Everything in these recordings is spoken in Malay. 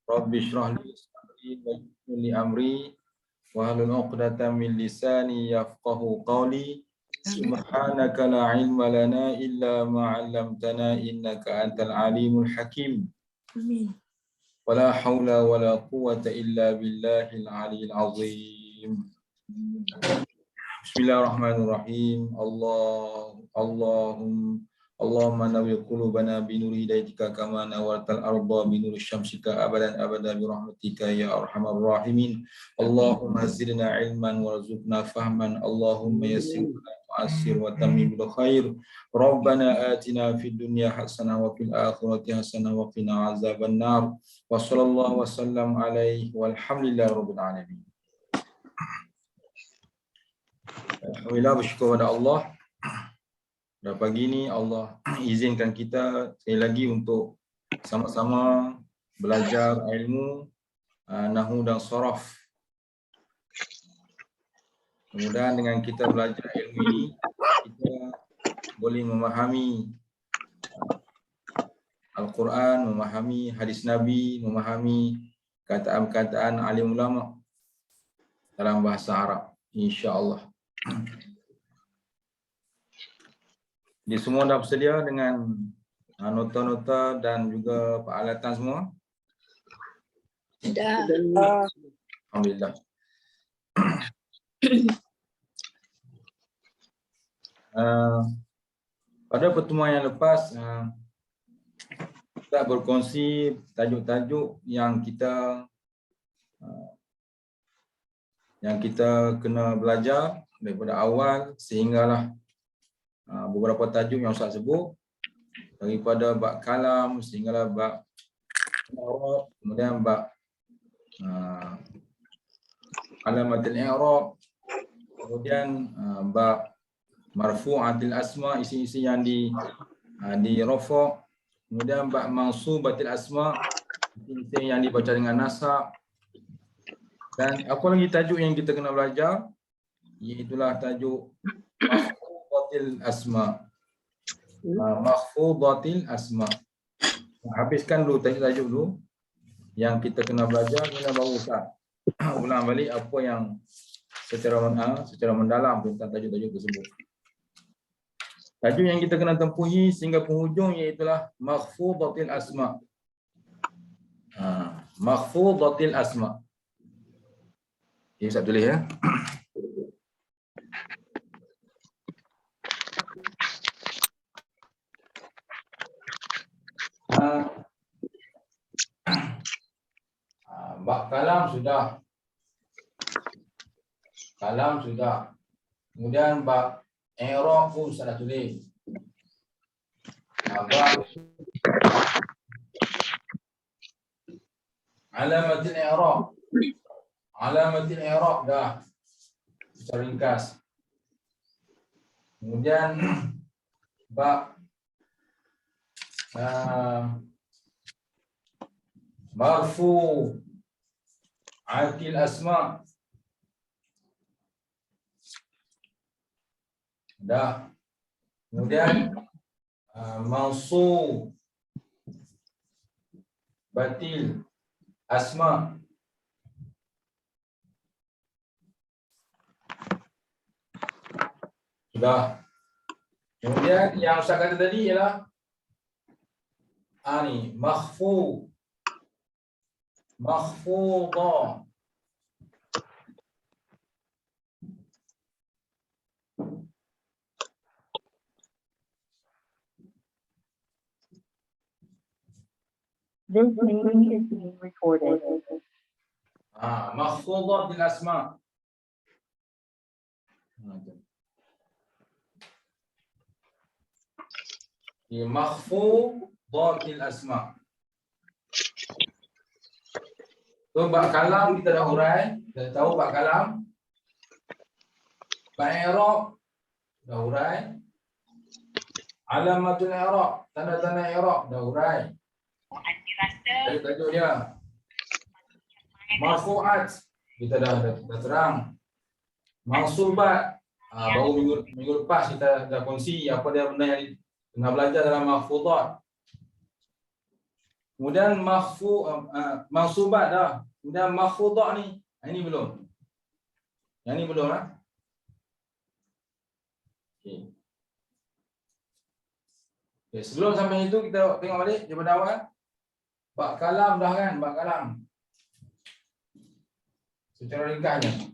Rabbi shrah li sadri wa yassir li amri wahlul 'uqdatam min lisani yafqahu qawli. Subhanaka la ilma lana illa ma 'allamtana innaka antal alimul hakim. Amin. Wala haula wala quwwata illa billahil aliyyil azim. Bismillahirrahmanirrahim. Allahumma nawwir qulubana bi nuri hidayatika kama nawwartal arda bi nuri syamsika abadan abada bi rahmatika ya arhamar rahimin. Allahumma zidna ilman warzuqna fahman. Allahumma yassir wa la tu'assir wa tammim bil khair. Rabbana atina fid dunya hasanah wa fil akhirati hasanah wa qina azaban nar. Wa sallallahu wasallam alaihi walhamdulillahi rabbil alamin. Alhamdulillah, bersyukur kepada Allah. Pada pagi ini Allah izinkan kita sekali lagi untuk sama-sama belajar ilmu nahwu dan sharaf. Kemudian dengan kita belajar ilmu ini, kita boleh memahami Al-Quran, memahami hadis Nabi, memahami kataan-kataan alim ulama dalam bahasa Arab, insya-Allah. Jadi semua dah bersedia dengan nota-nota dan juga peralatan semua? Dah. Alhamdulillah. Pada pertemuan yang lepas, kita berkongsi tajuk-tajuk yang kita kena belajar daripada awal sehinggalah beberapa tajuk yang Ustaz sebut, daripada bab kalam sehinggalah bab i'rab, kemudian bab alamatul i'rab, kemudian bab marfu'atil asma, isi-isi yang di rafa', kemudian bab mansubatil asma, isi-isi yang dibaca dengan nasab. Dan apa lagi tajuk yang kita kena belajar? Iaitulah tajuk makhfudatil asma. Makhfudatil asma. Habiskan dulu tajuk dulu yang kita kena belajar, kemudian baru Ustaz ulang balik apa yang secara mendalam tentang tajuk-tajuk tersebut. Tajuk yang kita kena tempuhi sehingga penghujung iaitulah makhfudatil asma. Makhfudatil asma. Ini Ustaz tulis ya. Bab kalam sudah. Kalam sudah. Kemudian bab i'rab pun Ustaz dah tulis. Bab alamatul i'rab. Alamatul i'rab dah secara ringkas. Kemudian bab marfu akil asma dah. Kemudian mansub batil asma sudah. Kemudian yang Ustaz kata tadi ialah ni makhfudah. This meeting is being recorded. Makhfudah bil asma. Makhfudah bil asma. So bab kalam kita dah hurai, kita tahu bab kalam. Bab i'rab dah hurai. Alamatul i'rab, tanda-tanda i'rab dah hurai. Tajuk dia. Marfu'at kita dah terang. Mansubat baru minggu lepas kita dah kongsi apa dia benda yang tengah belajar dalam mahfudat. Kemudian mansubat dah. Kemudian makhfudah ni. Ini belum. Yang ni belum lah. Okey. Okay, sebelum sampai itu kita tengok balik daripada awal. Bab kalam dah kan, bab kalam. Secara ringkasnya.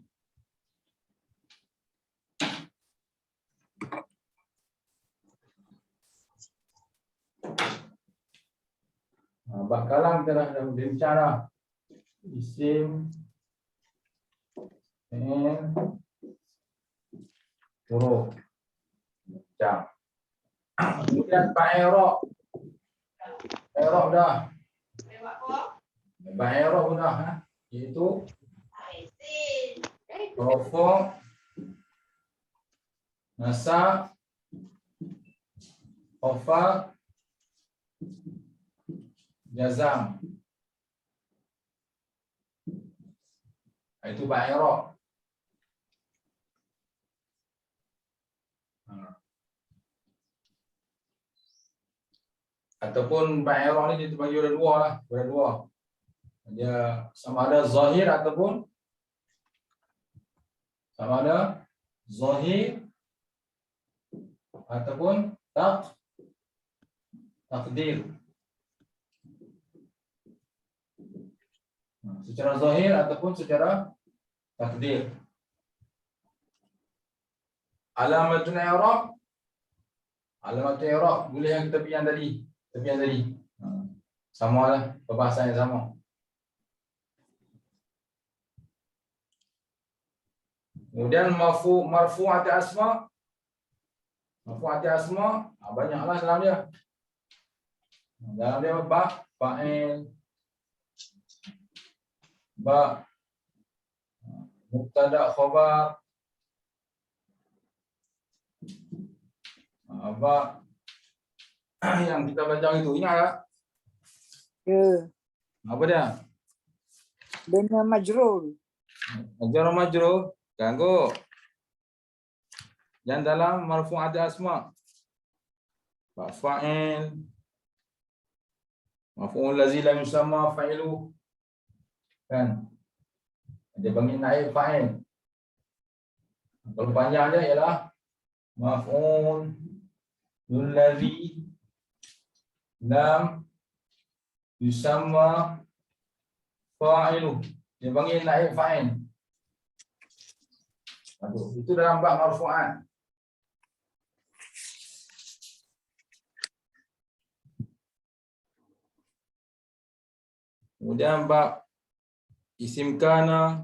Bab kalam kita dah bincang dah. Isim, fi'il, huruf. Bincang. Kemudian bab i'rab. I'rab dah. Bab i'rab pun dah, iaitu rafa', nasab, khafad, jazam. Itu bab i'rab. Ataupun bab i'rab ni dia terbagi ada dua lah, ada dua. Dia sama ada zahir ataupun takdir. Secara zahir ataupun secara takdir. Alamatul i'rab boleh yang tepian tadi. Sama lah, perbahasan yang sama. Kemudian marfu'ati asma. Marfu'ati asma banyaklah dalam dia. Dalam dia ba, fa'il, ba, mubtada khabar, ba yang kita belajar itu, ingat tak? Ya. Apa dia? Bina majrur. Majrur, ganggu. Yang dalam marfu'ati asma. Fa'il, maf'ul ladzi lam yusamma fa'ilu. Kan? Dia bagi naib fa'il. Kalau panjang dia ialah maf'ul ladzi lam yusamma fa'ilu. Dia bagi naib fa'il. Itu dalam bab marfu'at. Kemudian bab isim kana.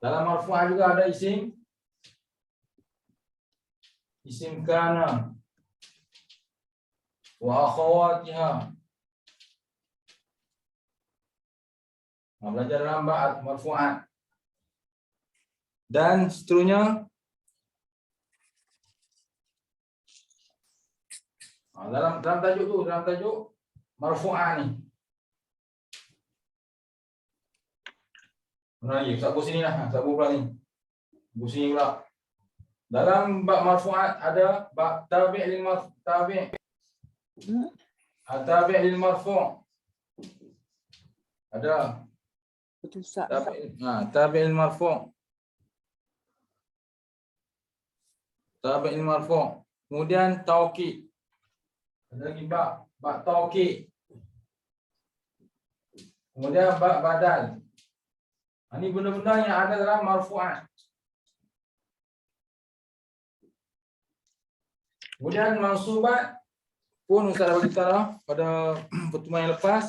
Dalam marfu'at juga ada isim kana wa akhawatiha. Belajar dalam bab marfu'at. Dan seterusnya dalam tajuk marfu'at ni. Mana lagi? Sabu sini lah, sabu pula ni. Sabu sini pula. Dalam bab marfu'at ada bab tabi' lil marfu'. Ada tabi' lil marfu'. Tabi' lil marfu'. Kemudian taukid. Ada lagi bab taukid. Kemudian bab badal. Ini benda-benda yang ada dalam marfu'at. Kemudian mansubat pun Ustaz dah bagi tahu pada pertemuan yang lepas.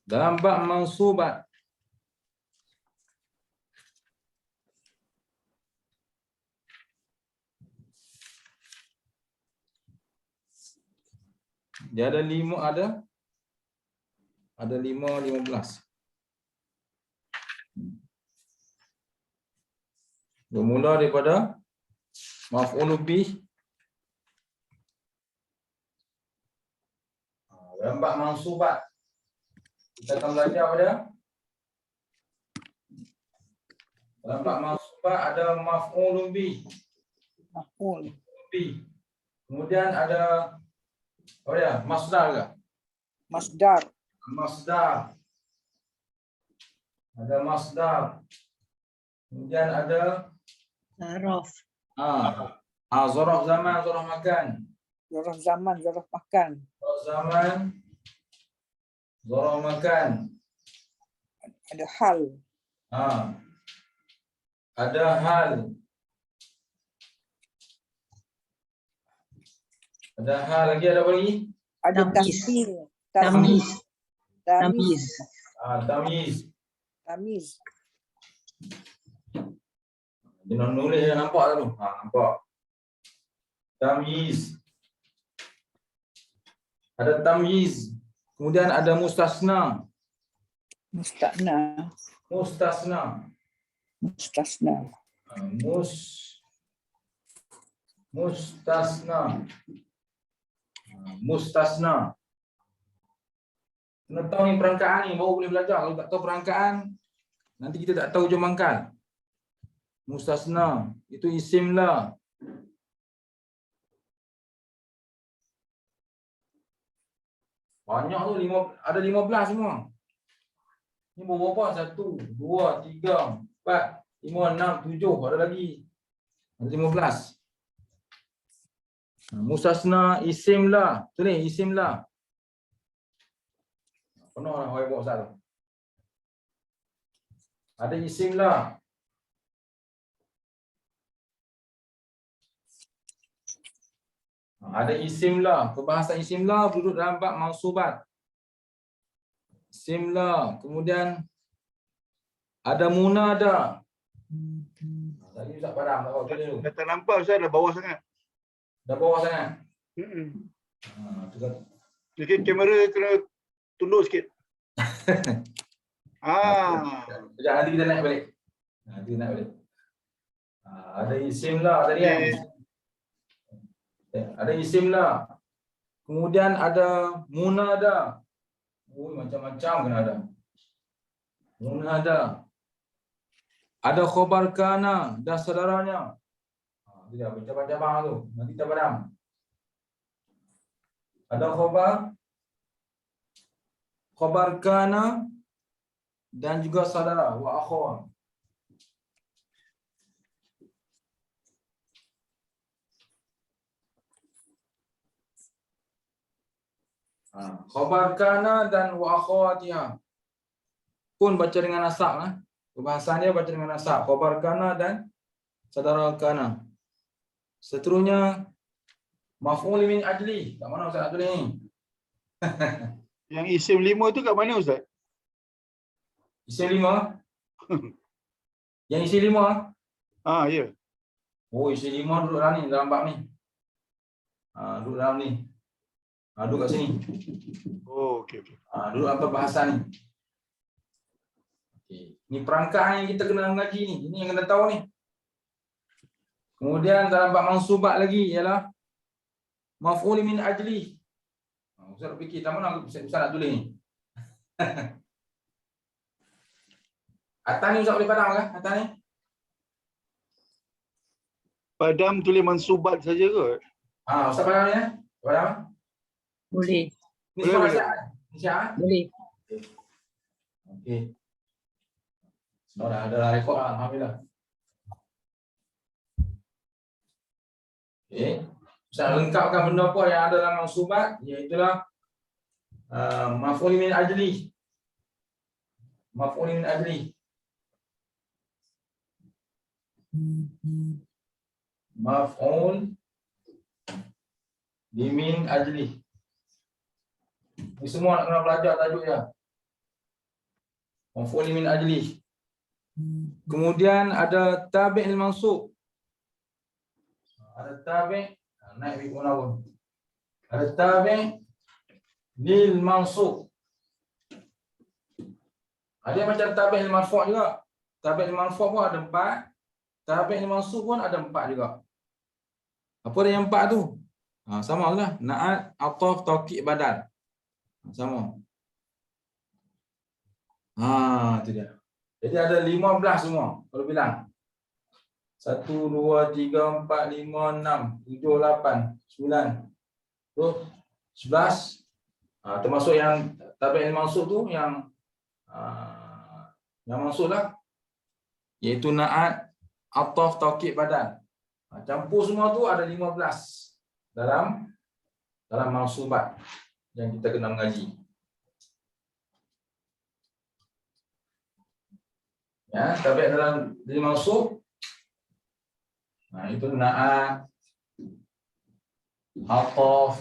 Dalam bab mansubat dia ada 15. Bermula daripada maf'ul bih. Dalam bab mansubat kita akan belajar apa dia? Dalam bab mansubat ada maf'ulun bi. Maf'ul. Kemudian ada apa ya? Masdar ke? Masdar. Masdar. Ada masdar. Kemudian ada Zaraf. zaraf zaman, zaraf makan. Zaraf zaman, zaraf makan. Zaraf zaman, zaraf makan. Ada hal. Ada hal. Ada hal lagi, ada apa lagi? Ada Tamyiz. tasbih. Tamyiz. Tamyiz. Tamyiz. Tamyiz. Dia nak nulis dah nampak tak tu? Nampak. Tamyiz. Ada tamyiz. Kemudian ada mustasna. Mustasna. Mustasna. Mustasna. Mustasna. Mustasna. Kena tahu ni perangkaan ni baru boleh belajar. Kalau tak tahu perangkaan, nanti kita tak tahu hujung pangkal. Mustasna itu isim lah. Banyak tu, ada 15 semua. Ni berapa? 1, 2, 3, 4, 5, 6, 7. Ada lagi. Ada 15. Mustasna isim lah. Tulis isim lah. Penuh lah orang buat Ustaz tu. Ada isim lah. Ada isim lah. Perbahasan isim lah duduk dalam bab mansubat. Isim lah. Kemudian ada munada. Tadi Ustaz padam tak apa dulu. Dah tak nampak Ustaz, dah bawah sangat. Dah bawah sangat. Tu kan. Jadi kamera kena tunduk sikit. Sekejap nanti kita naik balik. Nanti kita naik balik. Ada isim lah tadi kan. Ada isim lah. Kemudian ada munada. Macam-macam kena ada. Munada. Ada khabar kana dan saudaranya. Dia cabang-cabang tu. Nanti kita padam. Ada khabar kana dan juga saudara wa akhwan. Khabar kana dan wa akhwatiha pun baca dengan nasab. Perbahasan dia baca dengan nasab. Khabar kana dan saudara kana. Seterusnya maf'ul min ajli. Kat mana Ustaz tulis ni? Yang isim 5 tu kat mana Ustaz? Isim 5. Yang isim 5. Ya. Oh, isim 5 duduk dalam ni, dalam bab ni. Duduk dalam ni. Duduk kat sini. Oh, okey. Duduk apa bahasan ni. Okay. Ni perangkaan yang kita kena mengaji ni. Ini yang kena tahu ni. Kemudian dalam bab mansubat lagi ialah maf'ul min ajli. Ustaz fikir tak mana Ustaz nak tulis ni. Atas ni Ustaz boleh padam ke? Atas ni? Padam tulis mansubat saja kot. Ustaz padam ni ya? Padam? Boleh. Ni Boleh, semua boleh. Siap? Siap? Boleh. Okey. Dah ada rekod lah, alhamdulillah. Okey. Saya lengkapkan benda apa yang ada dalam mansubat, iaitu maf'ul min ajli. Maf'ul min ajli. Maf'ul min ajli. Ini semua nak kena belajar tajuk dia. Maf'ul min ajli. Kemudian ada tabi' al-mansub. Ada tabi', naik bik mana pun. Ada tabi' lil mansub. Ada macam tabi' al marfu' juga. Tabi' al marfu' pun ada 4. Tabi' al mansub pun ada 4 juga. Apa dia yang 4 tu? Sama lah. Na'at, ataf, taukid, badal. Sama. Itu dia. Jadi ada 15 semua kalau bilang. 1, 2, 3, 4, 5, 6, 7, 8, 9, 10, 11. Termasuk yang tabi'in mansub tu yang mansublah, iaitu na'at, ataf, taukid, badan. Campur semua tu ada 15 dalam mansubat yang kita kena mengaji. Ya, tabi'at dalam dari mansub. Itu na'at, ataf,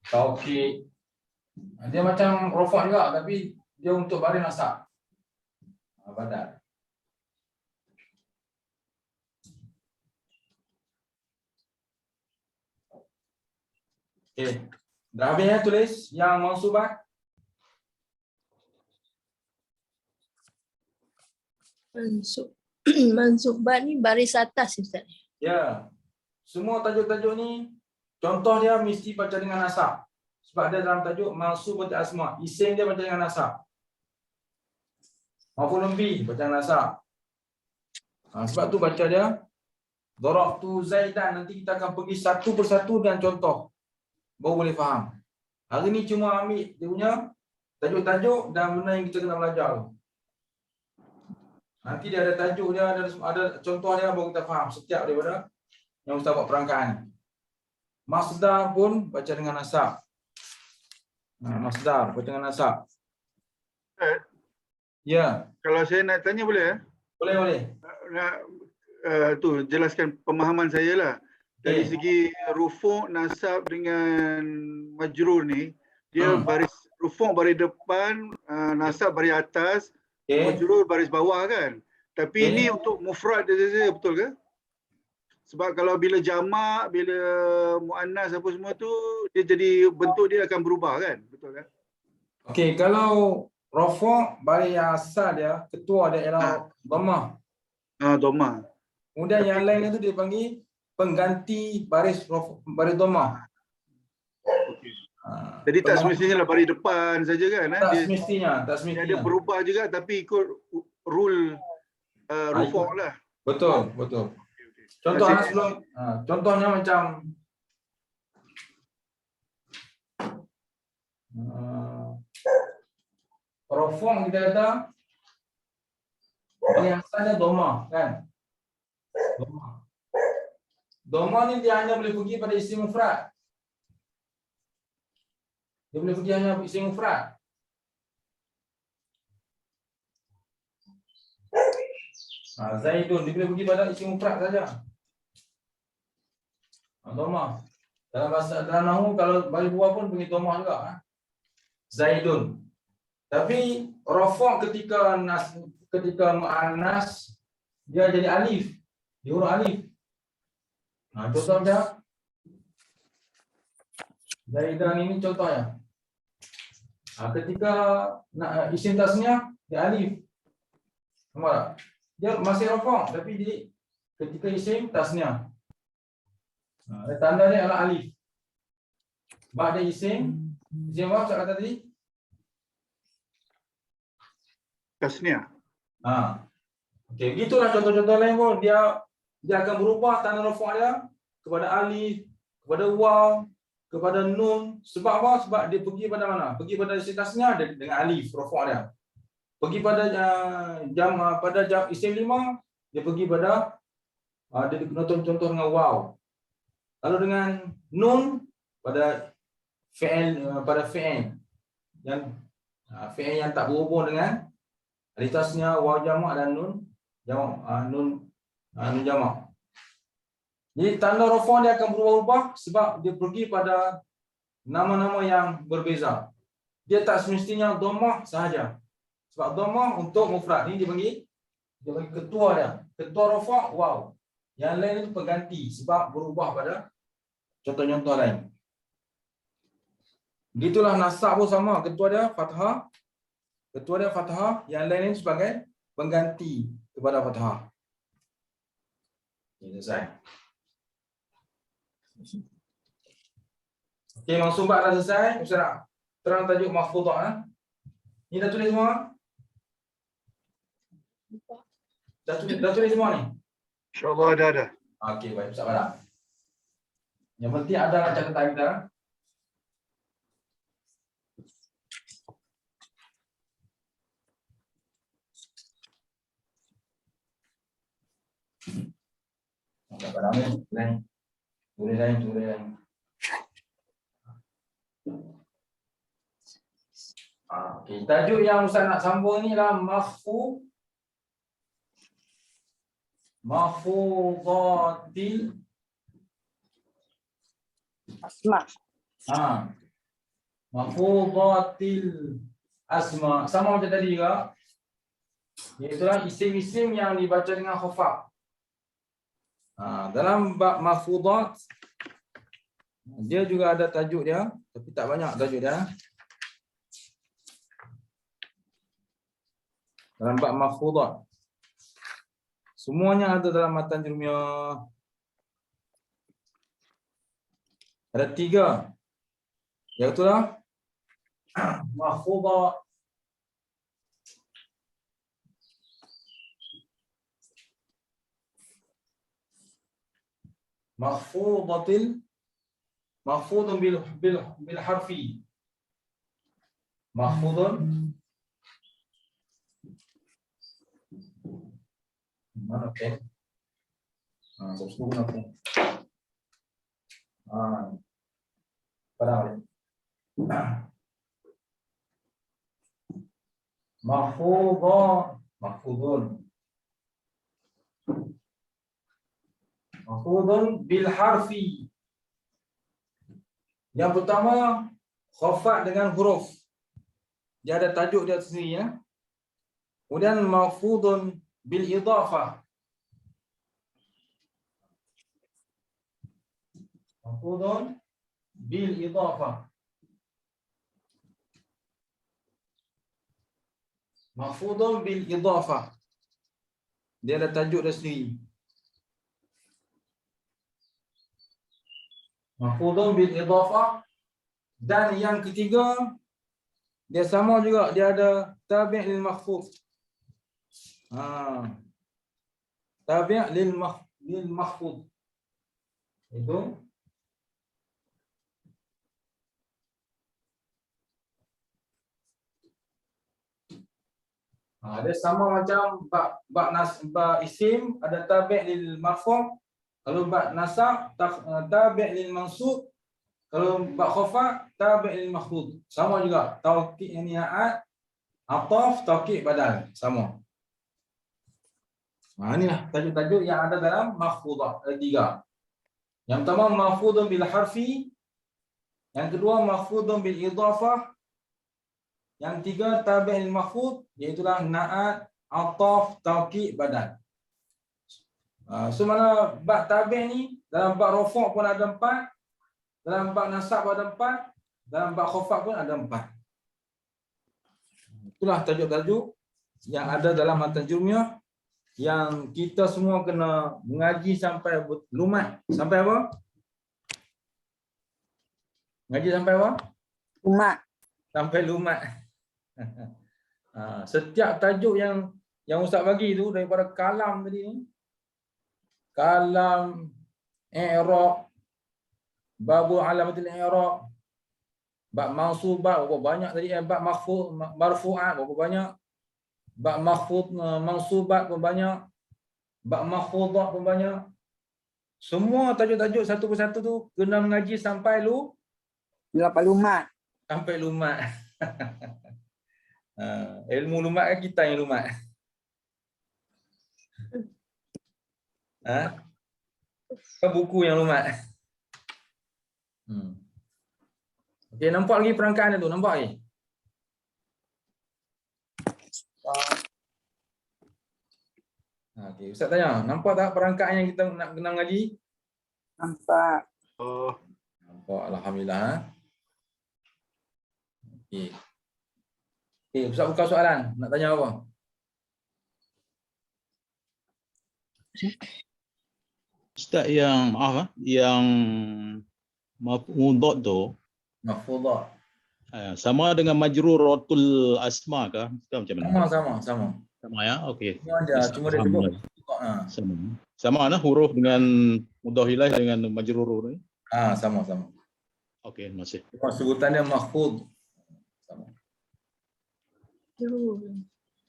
taukid. Dia macam rafa' juga, tapi dia untuk baris nasab. Badan. Okey. Dah habis ya tulis yang mansubat? Mansubat ni baris atas Ustaz. Ya. Semua tajuk-tajuk ni contoh dia mesti baca dengan nasab. Sebab dia dalam tajuk mansub berarti asma. Isim dia baca dengan nasab. Maf'ulun bih baca dengan nasab. Sebab tu baca dia darabtu Zaidan. Nanti kita akan pergi satu persatu dan contoh. Baru boleh faham. Hari ni cuma ambil dia punya tajuk-tajuk dan benda yang kita kena belajar. Nanti dia ada tajuk dia, ada contoh dia, baru kita faham setiap daripada yang Ustaz buat perangkaan. Masdar pun baca dengan nasab. Masdar baca dengan nasab. Ya. Kalau saya nak tanya boleh? Boleh. Nak tu jelaskan pemahaman saya lah. Dari segi rufu' nasab dengan majrur ni, dia baris rufu' baris depan, nasab baris atas, majrur baris bawah kan. Tapi ini untuk mufrad dia saja, betul ke? Sebab kalau bila jamak, bila muannas apa semua tu, dia jadi bentuk dia akan berubah kan? Betul kan? Okey, kalau rafa' baris yang asal dia, ketua dia ialah dhammah. Dhammah. Kemudian yang lain itu dia panggil pengganti baris dhammah. Jadi tak semestinya lah baris depan saja kan? Tak semestinya. Dia berubah juga tapi ikut rule rufu' lah. Betul. Contohnya contohnya macam rafa' kita kata yang asalnya dhammah kan? Dhammah ni dia hanya boleh pergi pada isim mufrad. Dia boleh pergi hanya isim mufrad. Zaidun dia boleh pergi pada isim mufrad saja. Dhammah. Dalam bahasa dalam nahwu kalau baris buah pun pergi dhammah juga. Zaidun. Tapi rafa' ketika muannas dia jadi alif. Dia huruf alif. Contoh dia Zaidan ini contohnya. Ketika isim tasniah dia alif. Nampak tak? Dia masih rafa' tapi dia ketika isim tasniah. Tanda dia adalah alif. Ba'da isim apa saya kata tadi? Tasniah. Okey, begitulah contoh-contoh lain pun dia akan berubah tanda rafa' dia kepada alif, kepada waw, kepada nun. Sebab apa? Sebab dia pergi pada mana? Pergi pada isim tasniah dengan alif rafa' dia. Pergi pada jam isim lima, dia pergi pada dia contoh dengan waw. Kalau dengan nun pada fi'il yang tak berhubung dengan alif tasniah, waw jamak dan nun jamak, nun jamak. Jadi tanda rafa' dia akan berubah-ubah sebab dia pergi pada nama-nama yang berbeza. Dia tak semestinya dhammah sahaja. Sebab dhammah untuk mufrad ni dia bagi ketua dia. Ketua rafa' waw. Yang lain itu pengganti sebab berubah pada contoh-contoh lain. Begitulah nasab pun sama, ketua dia fathah, yang lain ini sebagai pengganti kepada fathah. Ini selesai. Okey, mansubat dah selesai. Ustaz nak terang tajuk mahfudhah. Ni dah tulis semua? Dah tulis semua ni? InsyaAllah ada. Okey, baik Ustaz Farah. Yang penting ada dalam catatan kita. Ustaz Farah ni, tulis lain. Okey, tajuk yang Ustaz nak sambung ni lah mahfudhatil Asma. Mahfudhatil asma. Sama macam tadi juga. Iaitulah isim-isim yang dibaca dengan khafaf. Dalam bab mahfudhat dia juga ada tajuk dia, tapi tak banyak tajuk dia. Dalam bab mahfudhat semuanya ada dalam matan jurumiyah. Ada 3. Iaitulah mahfudhat, mahfudun bil harfi, mahfudun mana pen? Subscribe apa? Parah. Mahfudun bil harfi. Yang pertama khafat dengan huruf. Dia ada tajuk dia sendiri ya. Kemudian mahfudun bil idafah. Mahfudun bil idafah. Mahfudun bil idafah. Dia ada tajuk dia sendiri. Mahfudun bil idafah. Dan yang ketiga dia sama juga, dia ada tabi' lil mahfuz. Tabi' lil mahfuz. Itu dia sama macam bab isim ada tabi' lil marfu'. Kalau bab nasab tabi' lil mansub. Kalau bab khafa tabi' lil mahfuz. Sama juga. Taukid ni'at, ataf, taukid badal, sama. Inilah tajuk-tajuk yang ada dalam mahfudhah. Ada 3. Yang pertama mahfudun bil harfi, yang kedua mahfudun bil idafah, yang ketiga tabi' lil mahfuz, iaitu na'at, ataf, taukid, badal. So mana bab tabi' ni dalam bab rafa' pun ada 4, dalam bab nasab pun ada 4, dalam bab khafat pun ada 4. Itulah tajuk-tajuk yang ada dalam matan jurumiyah yang kita semua kena mengaji sampai lumat. Sampai apa? Ngaji sampai apa? Lumat. Sampai lumat. Setiap tajuk yang Ustaz bagi tu daripada kalam tadi ni, kalam, i'rab, babu alamatil i'rab, bab mansubat berapa banyak tadi, bab marfu'at berapa banyak, bab mahfuz mansubat pun banyak, bab mahfudhah pun banyak. Semua tajuk-tajuk satu persatu tu kena mengaji sampai lumat. Sampai lumat. Ilmu lumat kan kita yang lumat. Kan buku yang lumat. Okey, nampak lagi perangkaan dia tu, nampak lagi? Okey, Ustaz tanya, nampak tak perangkaan yang kita nak kena mengaji? Nampak. Nampak, alhamdulillah. Okey. Okey, Ustaz buka soalan, nak tanya apa? Ustaz yang yang maf'udhat tu Mahfudhat. sama dengan majruratul asma kah? Macam mana? Sama. Sama ya. Okey. Semua ada, cuma dia sebut sama. Sama lah huruf dengan mudhaf ilaih dengan majrur ni. sama. Okey, masih. Cuma sebutannya mahfud. Sama.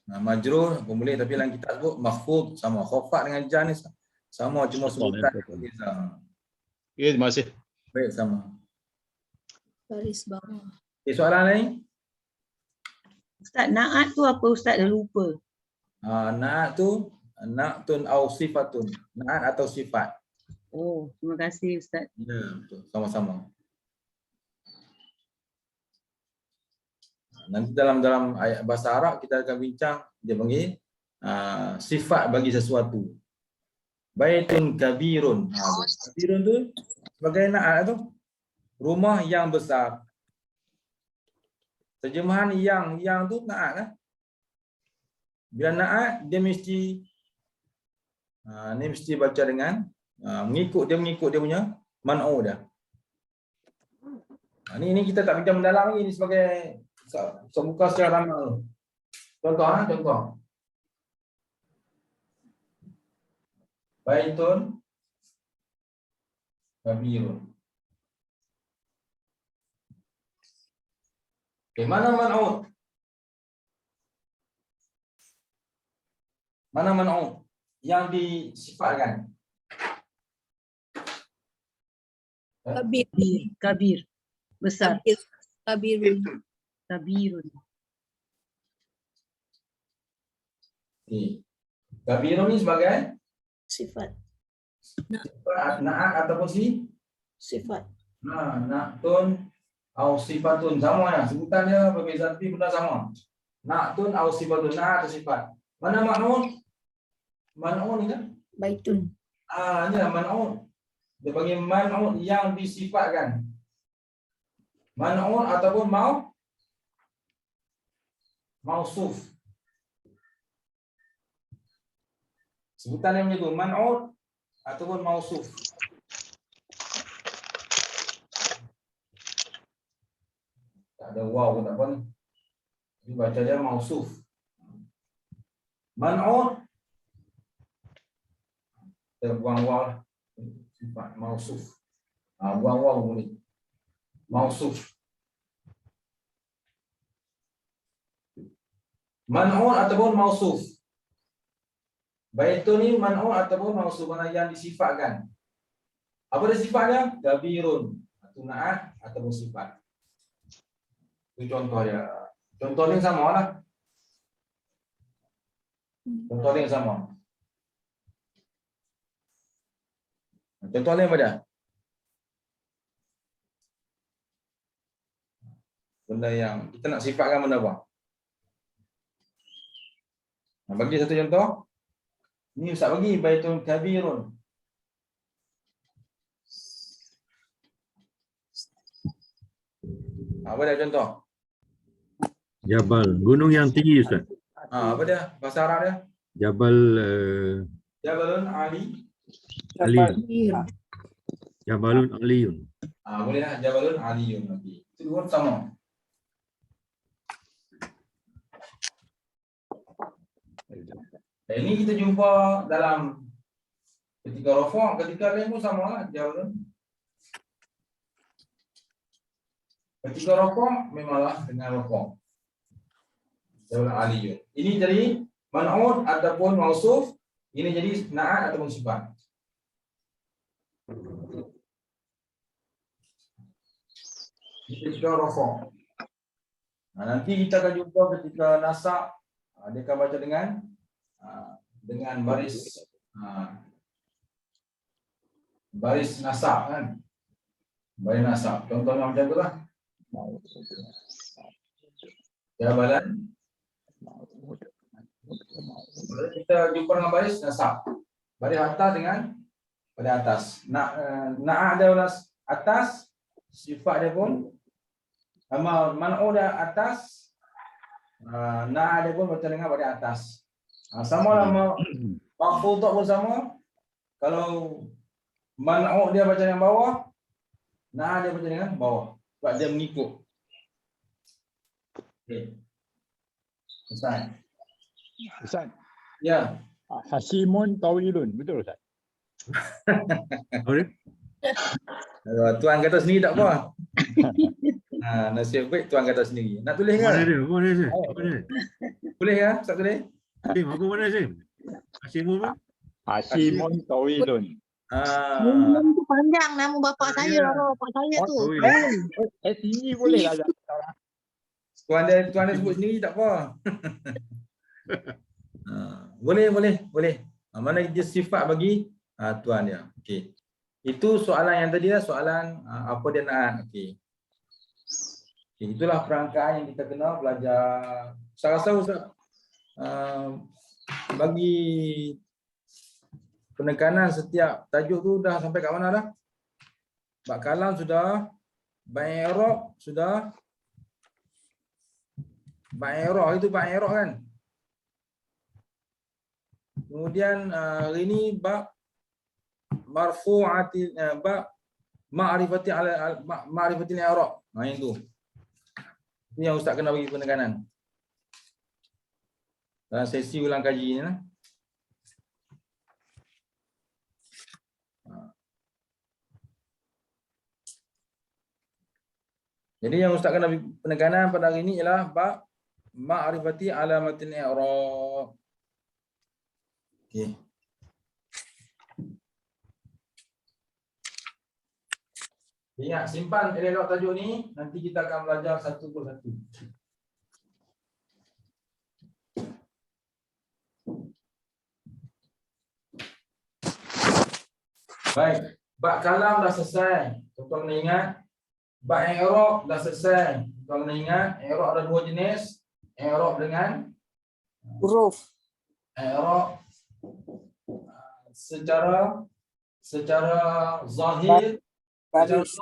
Majrur boleh, tapi dalam kitab sebut mahfud sama. Khafat dengan jan ni sama, cuma sebutan berbeza. Okey, masih. Baik, sama. Baris bawah. Okay, soalan lain? Ustaz, naat tu apa Ustaz, dah lupa. Naat tu na'tun au sifatun. Naat atau sifat. Oh, terima kasih Ustaz. Ya, betul. Sama-sama. Nanti dalam ayat bahasa Arab kita akan bincang, dia panggil sifat bagi sesuatu. Baitun kabirun. Kabirun tu sebagai naat tu rumah yang besar. Terjemahan yang tu naat kan? Bila naat dia mesti ni mesti baca dengan mengikut dia punya man'u dah. Ni kita tak bincang mendalam ni sebagai buka secara ramal. Contoh. Baitun kabirun. Mana man'u? Mana man'u yang disifatkan? Kabir. Besar. Kabirun. Kabirun. Kabirun ni sebagai Sifat. naat ataupun Sifat. na'tun au sifatun, sama ya, sebutan dia berbeza tapi benda sama. Na'tun au sifatun, naat atau sifat. Mana man'un? Man'un ni kan? Baitun. Ini lah man'un. Dia panggil man'un yang disifatkan. Man'un ataupun mausuf. Sebutan yang macam tu, man'un ataupun mausuf. Tak ada waw pun tak apa ni. Dia baca dia mausuf. Man'un. Kita buang waw lah. Sifat mausuf. Buang waw boleh. Mausuf. Man'un ataupun mausuf. Baitun ni man'un ataupun mausuf, mana yang disifatkan. Apa dia sifatnya? Kabirun. Atau naat ataupun sifat. Itu contoh dia. Contoh ni sama lah. Contoh ni sama. Contoh ni apa dia? Benda yang kita nak sifatkan benda apa? Bagi satu contoh. Ni Ustaz bagi baitun kabirun. Apa dia contoh? Jabal, gunung yang tinggi Ustaz. Apa dia? Bahasa Arab dia? Jabal Jabalun Ali. Aliyun. Jabalun Aliyun. Boleh lah, Jabalun Aliyun lagi. Itu dua sama. Ini kita jumpa dalam ketika rafa', ketika lain pun sama lah, Jabalun. Ketika rafa' memanglah dengan rafa'. Jabalun Aliyun. Ini jadi man'un ataupun mausuf, ini jadi naat ataupun sifat. Ketika rafa'. Nanti kita akan jumpa ketika nasab, dia akan baca dengan baris nasab kan. Baris nasab. Contohnya macam itulah. Jabalan. Kita jumpa dengan baris nasab. Baris atas dengan pada atas. Na'a dia atas, sifat dia pun man'u dia atas, na'a dia pun baca dengan pada atas. Sama lah mahfudhat pun sama. Kalau Man'u dia baca yang bawah. Nah dia baca dengan bawah. Sebab dia mengikut. Okey. Ustaz. Ustaz, Ya. Hasimun Tawilun. Betul Ustaz? Apa dia? Tuan kata sendiri tak apa. Nasib baik tuan kata sendiri. Nak tulis Mana ke? dia? Apa dia? Apa dia? Boleh ke? Ustaz tulis? Sim, apa mana Sim? Hasimun apa? Hasimun Tawilun. Mungun tu panjang nama bapak saya, nama bapak saya tu. Tinggi boleh lah. Tuan dia sebut sendiri tak apa. Boleh. Mana dia sifat bagi tuan dia. Okey. Itu soalan yang tadi lah, soalan apa dia nak. Okey. Itulah perangkaan yang kita kena belajar. Saya rasa Ustaz bagi penekanan setiap tajuk tu dah sampai kat mana dah? Bab kalam sudah, bab i'rab sudah. Bab i'rab itu bab i'rab kan? Kemudian hari ni bab marfu'ati bab ma'rifati ala ma'rifatil i'rab. Yang tu. Ini yang Ustaz kena bagi penekanan. Dalam sesi ulang kaji ni lah. Jadi yang Ustaz kena bagi penekanan pada hari ini ialah bab ma'rifati alamatil i'rab. Okey. Ingat, simpan elok tajuk ni, nanti kita akan belajar satu persatu. Baik, bab kalam dah selesai. Tuan kena ingat, bab i'rab dah selesai. Tuan kena ingat, i'rab ada dua jenis, i'rab dengan Huruf. i'rab secara zahir, Baris.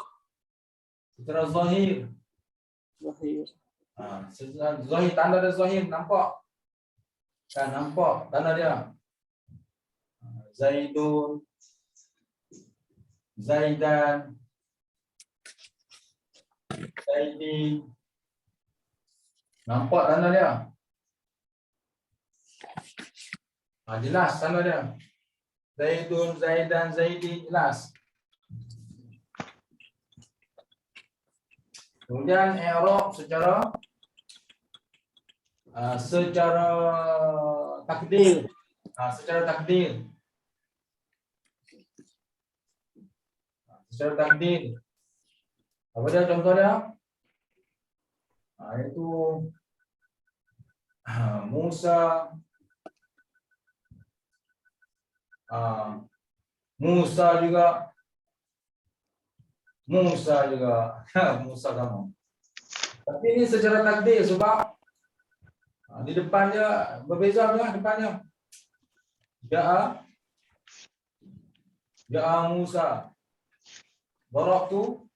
secara zahir. Zahir. Secara zahir, tanda dia zahir, nampak? Kan nampak tanda dia. Zaidun, Zaidan, Zaidin. Nampak tanda dia? Jelas tanda dia. Zaidun, Zaidan, Zaidin, jelas. Kemudian i'rab secara takdir. Secara takdir. Secara takdir. Apa dia contoh dia? Itu Musa, Musa juga, Musa kamu. Tapi ini secara takdir sebab di depan dia berbeza lah depannya. Ja'a Musa. Darabtu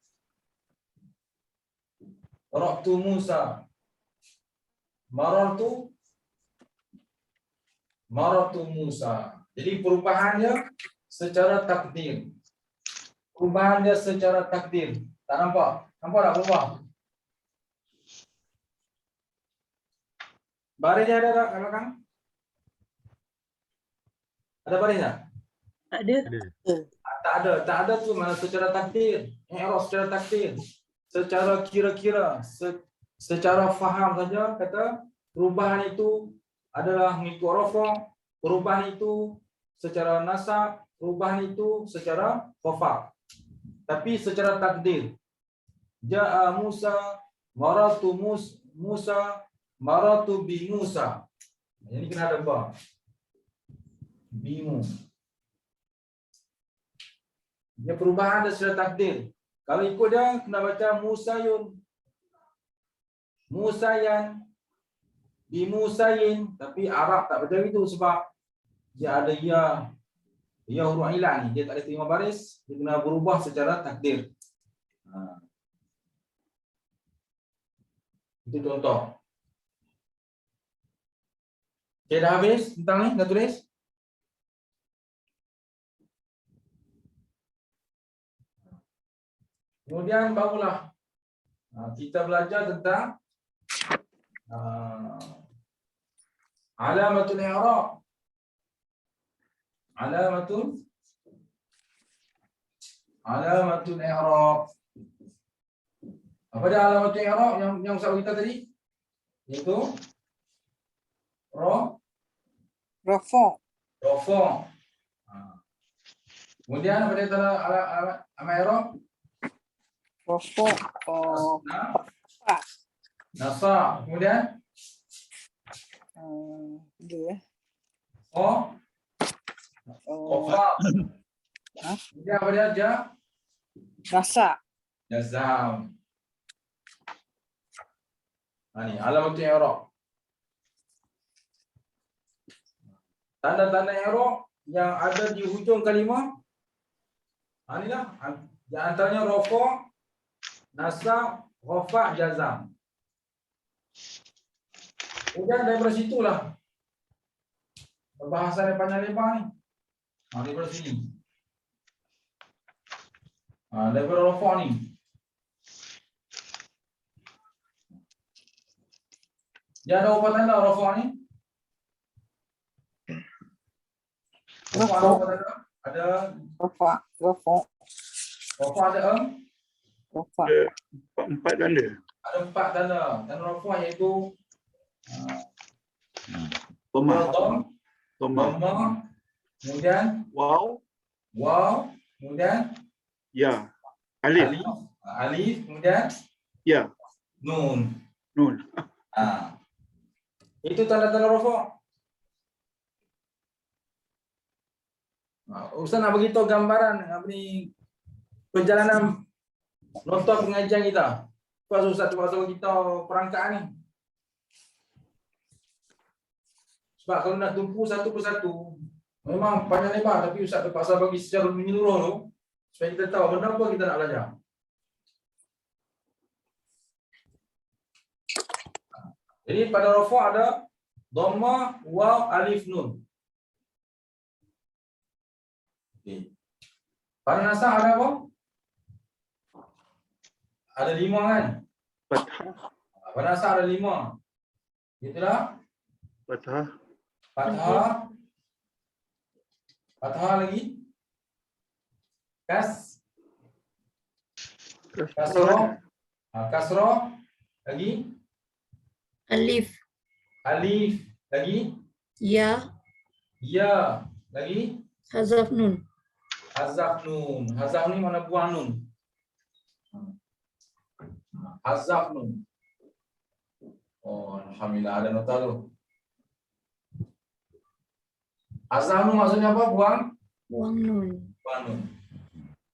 Musa. Marartu Musa. Jadi perubahannya secara takdir. Perubahan dia secara takdir. Tak nampak? Nampak tak berubah? Barisnya ada tak kat belakang? Ada baris tak? Ada. Tak ada tu mana secara takdir. I'rab secara takdir. Secara kira-kira, secara faham saja kata perubahan itu adalah mengikut rafa', perubahan itu secara nasab, perubahan itu secara khafad. Tapi secara takdir, ja'a Musa, maratu Musa, maratu bi Musa. Ini kena ada ba. Bimu. Dia perubahan dia secara takdir. Kalau ikut dia kena baca Musayun. Musayan, bi Musayin, tapi Arab tak baca itu sebab dia ada ia huruf ilah ni, dia tak ada terima baris, dia kena berubah secara takdir. Itu contoh. Okay, dah habis tentang ni, dah tulis? Kemudian barulah kita belajar tentang alamatul i'rab. Alamatul i'rab. Apa dia alamatul i'rab yang Ustaz kita tadi? Iaitu Rafa. rafa. Kemudian apa dia tanda alamat i'rab? Rafa. Nasab. Kemudian Dia. Qafab. Kemudian apa dia? Rasa. Jazam. Ini alamatul i'rab. Tanda-tanda i'rab yang ada di hujung kalimah. Inilah di antaranya rafa, nasab, rafa, jazam. Kemudian daripada situlah perbahasan yang panjang lebar ni. Daripada sini. Daripada rafa ni. Dia ada berapa tanda rafa ni? Rafa ada berapa tanda? Ada Rafa. rafa ada Rafa. Empat tanda. ada 4 tanda. Tanda rafa iaitu Dhamma. dhamma, kemudian Waw. waw, kemudian Ya. Alif. alif, kemudian Ya. nun. Nun. Itu tanda-tanda rafa. Ustaz nak beritahu gambaran apa ni perjalanan nonton pengajian kita. Pas Ustaz cuba kita perangkat ni. Sebab kalau nak tumpu satu persatu memang panjang lebar, tapi Ustaz terpaksa bagi secara menyeluruh tu supaya kita tahu benda apa kita nak belajar. Jadi pada rafa ada dhamma, waw, alif, nun. Okay. Pada nasab ada apa? Ada 5 kan? Fathah. Pada nasab ada 5. Itulah Fathah. fathah. Fathah lagi. Kasrah. Kasrah lagi. Alif. Alif lagi. Ya. Ya lagi. Hazaf nun. Hazaf nun. Hazaf ni mana buang nun? Hazaf nun. Oh, alhamdulillah ada nota tu. Hazaf nun maksudnya apa? Buang? Buang nun. Buang nun.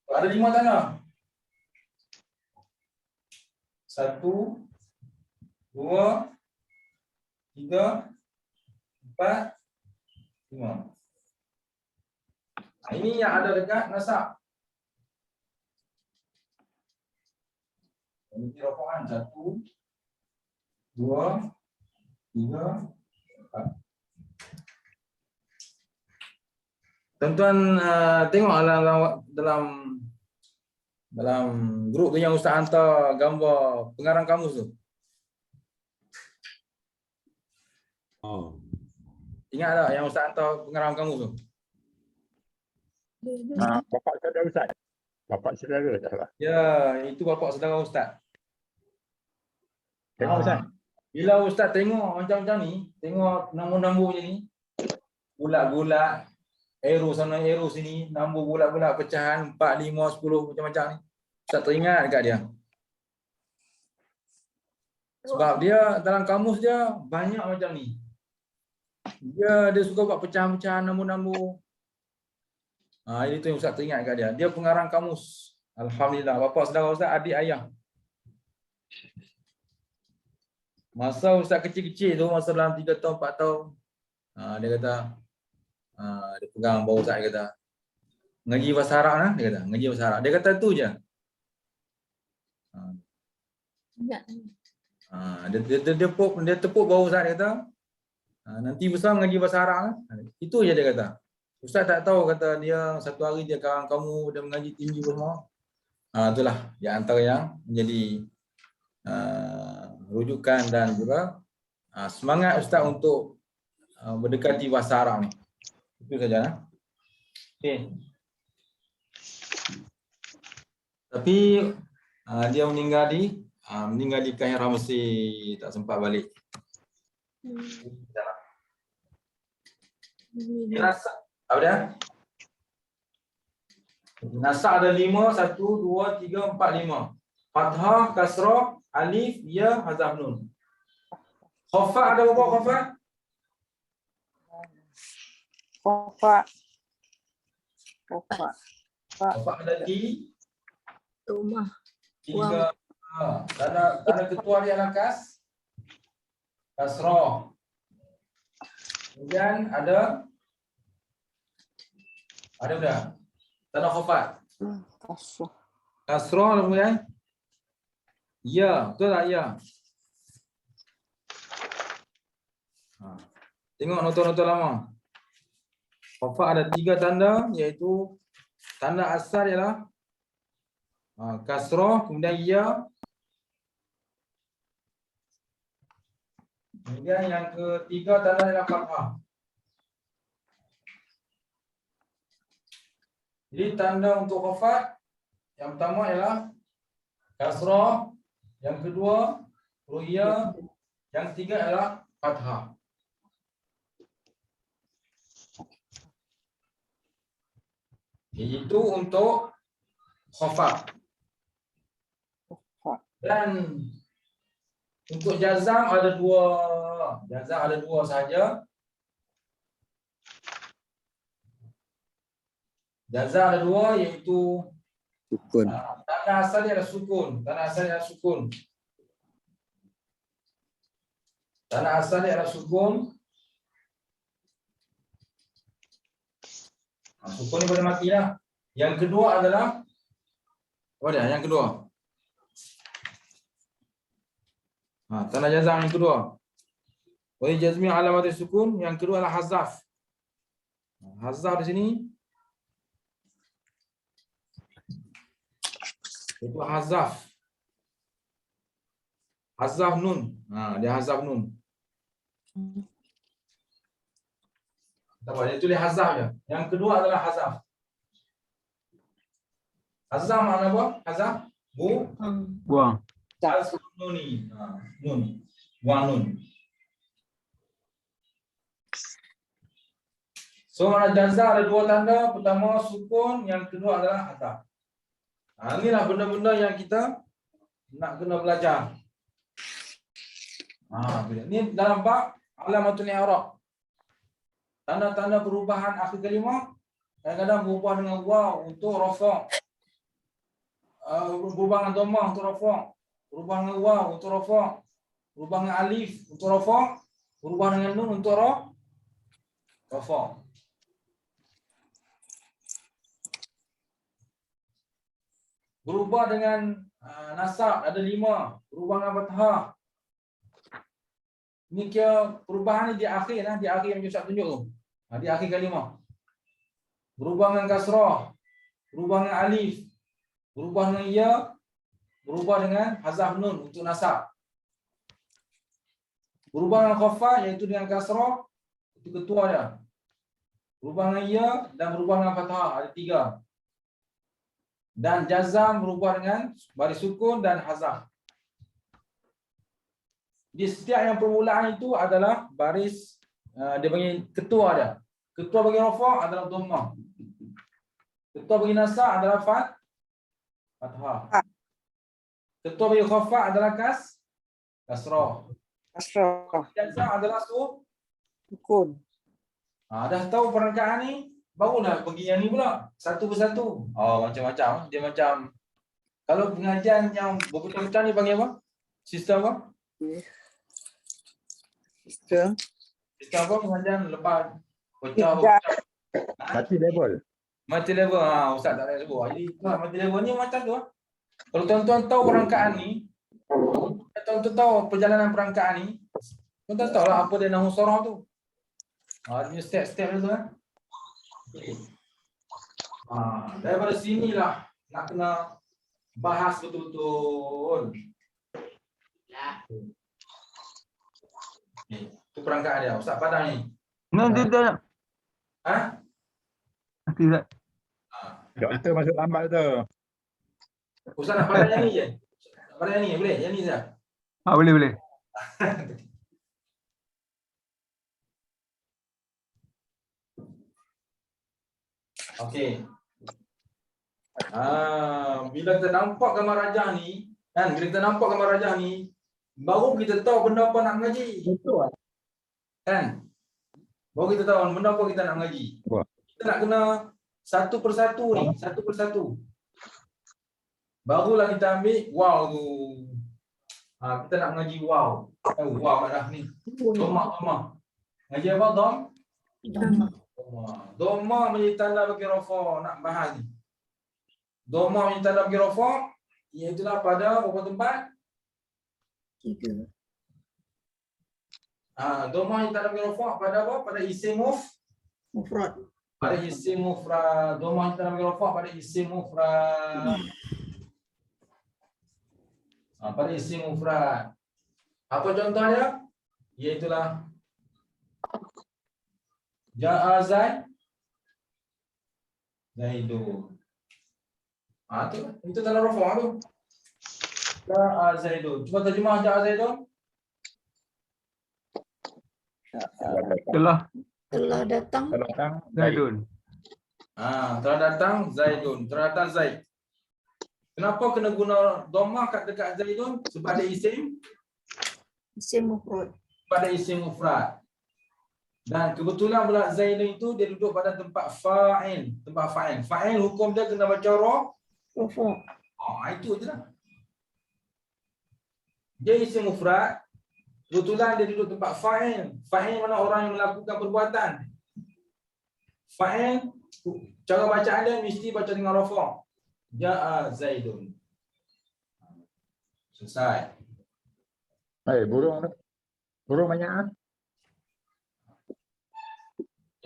Ada 5 tanda. 1, 2, 3, 4, 5. Ini yang ada dekat nasab. Ini rafaan 1, 2, 3, 4. Tuan-tuan tengok dalam grup tu yang Ustaz hantar gambar pengarang kamus tu. Ingat tak yang Ustaz hantar pengarang kamus tu? Bapak saudara Ustaz. Bapak saudara tak salah. Ya, itu bapak saudara Ustaz. Tengok Ustaz. Bila Ustaz tengok macam-macam ni, tengok nombor-nombor macam ni, bulat-bulat, arrow sana, arrow sini, nombor bulat-bulat pecahan 4, 5, 10 macam-macam ni. Ustaz teringat dekat dia. Sebab dia dalam kamus dia banyak macam ni. Dia suka buat pecahan-pecahan nombor-nombor. Ini tu yang Ustaz teringat dekat dia. Dia pengarang kamus. Alhamdulillah. Bapa saudara Ustaz, adik ayah. Masa Ustaz kecil-kecil tu, masa dalam 3 tahun, 4 tahun, dia kata, dia pegang bawah Ustaz, dia kata, ngaji bahasa Arab lah, dia kata, ngaji bahasa Arab. Dia kata tu je. Dia tepuk bawah Ustaz, dia kata, nanti besar ngaji bahasa Arab lah. Itu je dia kata. Ustaz tak tahu, kata dia satu hari dia karang kamu, dia mengaji tinggi semua. Itulah yang antara yang menjadi rujukan dan juga semangat Ustaz untuk mendekati bahasa Arab ni. Itu saja. Okey. Tapi dia meninggal di Kahirah Mesir, tak sempat balik. Nasak apa dia? Nasak ada 5, 1, 2, 3, 4, 5. Fathah, kasrah, alif, ya, hazaf nun. Khafa ada berapa khafa? Kofa. Kofa. Khafa ada Rumah. 3. Tanda ketua dia adalah kasrah. Kemudian ada sudah. Tanda khafat. Kasrah. Kasrah kemudian ya, betul tak ya? Tengok nota-nota lama. Khafat ada 3 tanda, iaitu tanda asal ialah kasrah, kemudian ya. Kemudian yang ketiga tanda ialah fathah. Jadi tanda untuk khafat yang pertama ialah kasrah, yang kedua ruya, yang ketiga ialah fathah. Itu untuk khafat. Dan untuk jazam ada 2. Jazam ada 2 saja. Jazam ada 2, iaitu Sukun. tanda asal dia adalah sukun. Tanda asal dia adalah sukun. Tanda asal dia adalah sukun. Sukun ni boleh mati lah. Yang kedua adalah apa dia? Yang kedua. Tanda jazam yang kedua. Wa jazmi alamat sukun, yang kedua adalah hazaf. Hazaf di sini itu hazaf. Hazaf nun. Dia hazaf nun. Dia tulis hazaf je. Yang kedua adalah hazaf. Hazaf makna apa? Hazaf? Buang. Hazaf nuni. Nun. Buang nun. So makna jazam ada 2 tanda. Pertama sukun, yang kedua adalah hazaf. Inilah benda-benda yang kita nak kena belajar. Ini dalam bab alamatul i'rab. Tanda-tanda perubahan akhir kalimah kadang-kadang berubah dengan waw untuk rafa'. Berubah dengan dhammah untuk rafa'. Berubah dengan waw untuk rafa'. Berubah dengan alif untuk rafa'. Berubah dengan nun untuk rafa'. Berubah dengan nasab ada 5, berubah dengan fathah. Ini kira perubahan ni di akhir di akhir yang Ustaz tunjuk tu. Di akhir kalimah. Berubah dengan kasrah, berubah dengan alif, berubah dengan ya, berubah dengan hazaf nun untuk nasab. Berubah dengan khafa iaitu dengan kasrah, itu ketua dia. Berubah dengan ya dan berubah dengan fathah, ada 3. Dan jazam berubah dengan baris sukun dan hazaf. Di setiap yang permulaan itu adalah baris, dia bagi ketua dia. Ketua bagi rafa' adalah dhammah. Ketua bagi nasab adalah fathah. Ketua bagi khafa adalah kasrah. Kasrah. Jazam adalah Sukun. Dah tahu perangkaan ni, barulah pergi yang ni pula, satu persatu. Macam-macam. Dia macam, kalau pengajian yang berpecah-pecah ni panggil apa? Sistem apa? Sistem. Sistem apa pengajian lepas pecah. Mati level. Mati level. Ustaz tak payah sebut. Jadi mati level ni macam tu. Kalau tuan-tuan tahu perangkaan ni, tuan-tuan tahu perjalanan perangkaan ni, tuan-tuan tahu lah apa dia nahu sorah tu. Dia punya step-step tu kan. Daripada sinilah nak kena Bahas betul-betul. Ni, tu perangkat dia. Ustaz Padang ni. Tidak. Ha? Tidak. Doktor masuk lambat tu. Ustaz nak pandang yang ni je. Nak pandang yang ni, boleh? Yang ni saja. Boleh. Okey. Bila kita nampak gambar rajah ni, kan? Bila kita nampak gambar rajah ni, baru kita tahu benda apa nak mengaji. Betul. Kan? Baru kita tahu benda apa kita nak mengaji. Wah. Kita nak kena satu persatu ni, satu persatu. Barulah kita ambil wow tu. Kita nak mengaji wow. Wow dah ni. Doma. Ngaji apa dom? Doma menjadi tanda bagi rafa, nak bahas ni. Doma menjadi tanda bagi rafa, iaitulah pada berapa tempat? 3. Doma menjadi tanda bagi rafa pada apa? Pada isim Mufrad. pada isim mufrad. Doma menjadi tanda bagi rafa pada isim mufrad. Pada isim mufrad. Apa contoh dia? Iaitulah Ja'a Zaidun. Itu tanda rafa tu. Ja'a Zaidun. Cuba terjemah Ja'a Zaidun. Telah datang. Zaidun. Telah datang Zaidun. Telah datang Zaid. Kenapa kena guna dhammah kat dekat Zaidun? Sebab ada isim. Isim mufrad. Sebab ada isim mufrad. Dan kebetulan pula Zaidun itu dia duduk pada tempat fa'il. Tempat fa'il. Fa'il hukum dia kena baca Rafa. Itu je lah. Dia isim mufrad. Kebetulan dia duduk tempat fa'il. Fa'il mana orang yang melakukan perbuatan. Fa'il, cara bacaan dia mesti baca dengan rafa. Ja'a Zaidun. Selesai. Burung banyak.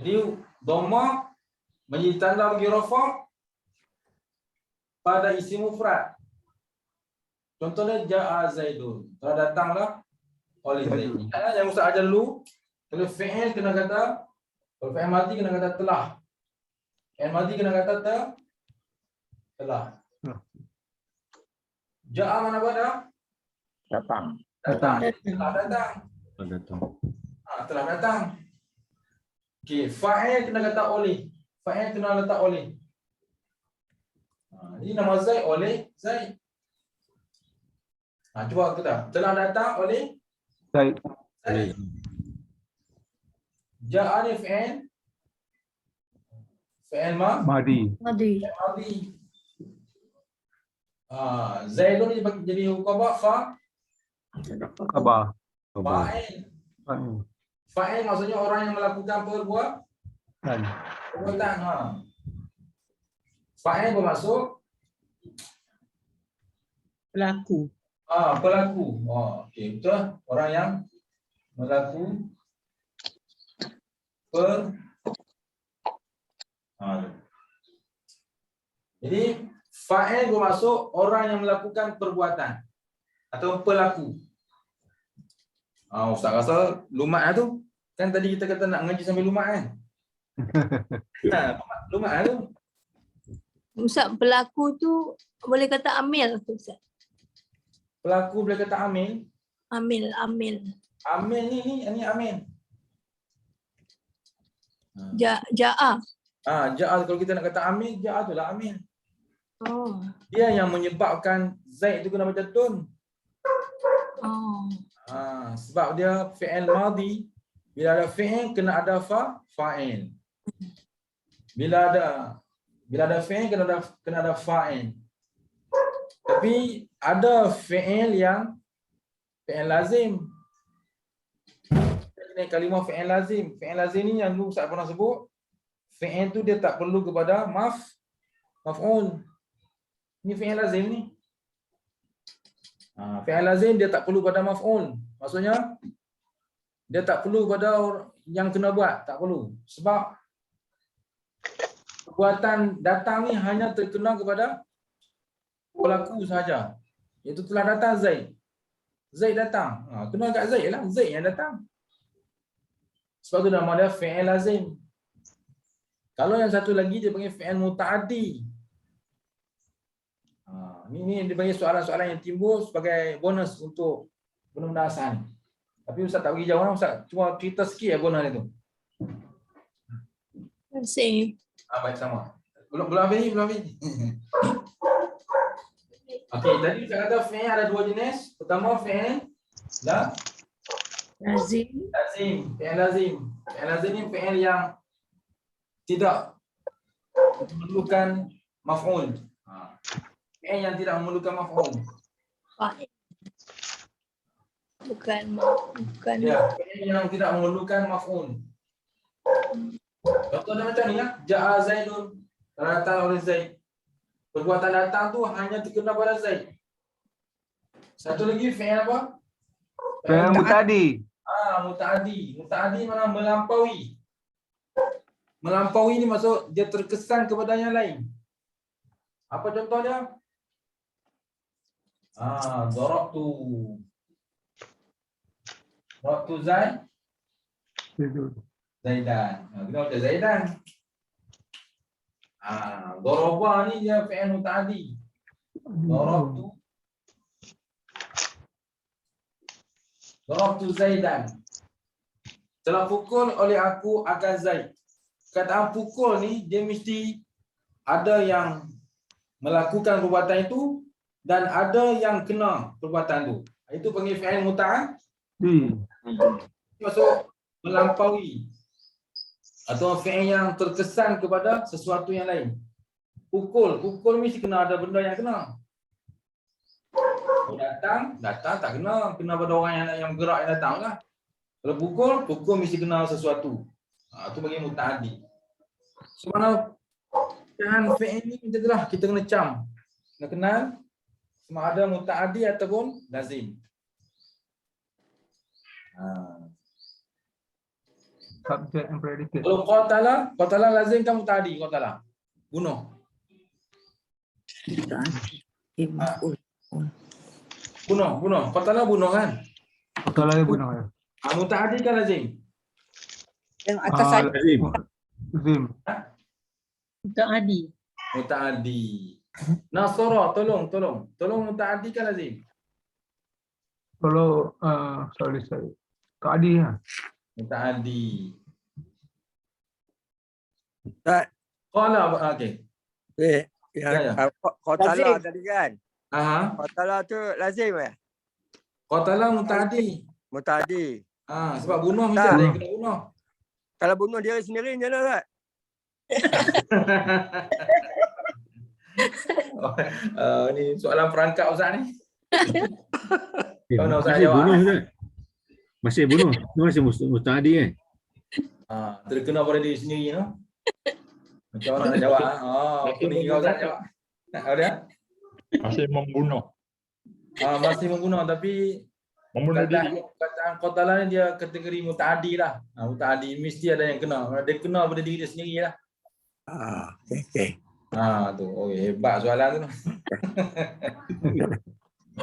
Jadi dhammah menjadi tanda bagi rafa pada isim mufrad. Contohnya Ja'a Zaidun. Telah datanglah oleh Zaid. Ingatlah yang Ustaz ajar dulu, kalau fi'il kena kata, kalau fi'il madi kena kata telah. Fi'il madi kena kata telah. Ja'a mana pada? Datang. Telah datang. Telah datang. Okey, fa'il kena kata oleh. Fa'il kena letak oleh. Ini nama Zaid oleh Zaid. Cuba kita. Telah datang oleh Zaid. Ja'a ni fi'il. Fi'il Madi. madi. Zaidun ni jadi hukum apa? Khabar. Fa'il. Fa'il maksudnya orang yang melakukan perbuatan. Fa'il bermaksud Pelaku. pelaku. Okey, betul. Orang yang melakukan Jadi fa'il bermaksud orang yang melakukan perbuatan atau pelaku. Ustaz rasa lumat lah tu. Kan tadi kita kata nak ngaji sambil lumat kan? Lumat lah tu. Ustaz, pelaku tu boleh kata amil tu Ustaz. Pelaku boleh kata amil. Amil. Amil ni amil. Ja'a. Ja'a kalau kita nak kata amil, ja'a tu lah amil. Dia yang menyebabkan Zaid tu kena baca tun. Sebab dia fi'il madi. Bila ada fi'il kena ada fa'il. Bila ada fi'il kena ada fa'il. Tapi ada fi'il yang fi'il lazim. Ini kalimah fi'il lazim. Fi'il lazim ni yang dulu Ustaz pernah sebut. Fi'il tu dia tak perlu kepada maf'ul. Ini fi'il lazim ni. Fi'il lazim dia tak perlu pada maf'ul. Maksudnya dia tak perlu pada yang kena buat, tak perlu. Sebab perbuatan datang ni hanya terkena kepada pelaku sahaja. Iaitu telah datang Zaid. Zaid datang. Kena kat Zaid lah. Zaid yang datang. Sebab tu nama dia fi'il lazim. Kalau yang satu lagi dia panggil fi'il muta'addi. Ini dia panggil soalan-soalan yang timbul sebagai bonus untuk benda-benda asal ni. Tapi Ustaz tak bagi jawab, Ustaz cuma cerita sikit bonus itu. Terima kasih. Baik, sama. Belum habis. Okey, tadi Ustaz kata fi'il ada dua jenis. Pertama fi'il Lazim. lazim. Fi'il lazim. Fi'il lazim ni fi'il yang tidak memerlukan maf'ul. Fi'il yang tidak memerlukan maf'ul. Fa'il. Bukan Ya, fi'il yang tidak memerlukan maf'ul. Contoh dia macam ni ya, ja'a Zaidun, datang oleh Zaid. Perbuatan datang tu hanya terkena pada Zaid. Satu lagi fi'il apa? Fi'il muta'addi. Muta'addi. Muta'addi mana melampaui. Melampaui ni maksud dia terkesan kepada yang lain. Apa contohnya? Darabtu. Darabtu Zaidan. Kita baca Zaidan. Daraba ni dia fi'il muta'addi. Darabtu Zaidan. Telah pukul oleh aku akan Zaid. Kataan pukul ni dia mesti ada yang melakukan perbuatan itu dan ada yang kena perbuatan tu. Itu panggil fi'il muta'addi. Maksud melampaui atau fi'il yang terkesan kepada sesuatu yang lain. Pukul mesti kena ada benda yang kena. Datang tak kena pada orang yang gerak yang datang lah. Kalau pukul mesti kena sesuatu. Itu bagi muta'addi. Semana kan fi'il ni macam itulah, kita kena cam. Kena kenal sama ada muta'addi ataupun lazim. Subject and predicate. Kalau qatala lazim kan muta'addi qatala. Bunuh. Bunuh. Qatala bunuh kan? Qatala dia bunuh ya. Muta'addi kan lazim. Yang atas saya. Lazim. Lazim. Muta'addi. Nasara, tolong muta'addi kan lazim. Kalau sorry. Ta'addi ya. Muta'addi. Tak. Qala okey. Ya. Qatala tadi kan. Qatala tu lazim ya? Qatala muta'addi. Muta'addi. Sebab bunuh mesti ada yang kena bunuh. Kalau bunuh diri sendiri macam mana tak? Ni soalan perangkap Ustaz ni. Masih bunuh Ustaz. Masih bunuh. Masih musta'addi kan? Terkena pada diri sendiri no. Macam mana nak jawab? Apa ni kau Ustaz jawab? Ada? Masih membunuh. Masih membunuh tapi Membunuh diri. Kataan qatala ni dia kategori muta'addi lah. Muta'addi mesti ada yang kena. Dia kena pada diri dia sendiri lah. Okey. Tu. Hebat soalan tu.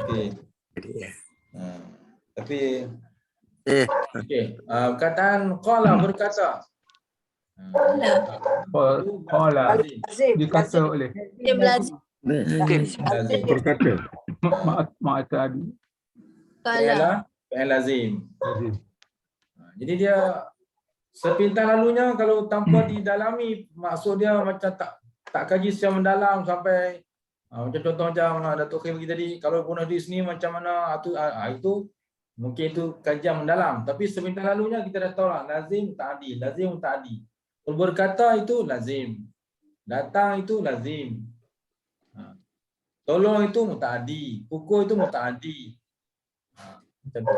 Okey. Tapi okey. Kataan qala berkata. Qala dikata oleh. Dia lazim. Berkata. Ma'atadi. Fi'il lazim. Jadi dia sepintas lalunya kalau tanpa didalami maksud dia macam tak kaji secara mendalam sampai macam contoh macam Datuk Khair bagi tadi kalau bunuh diri sini macam mana itu mungkin itu kajian mendalam tapi sepintas lalunya kita dah tahu lah lazim muta'addi. Kalau berkata itu lazim. Datang itu lazim. Tolong itu muta'addi. Pukul itu muta'addi. Macam tu.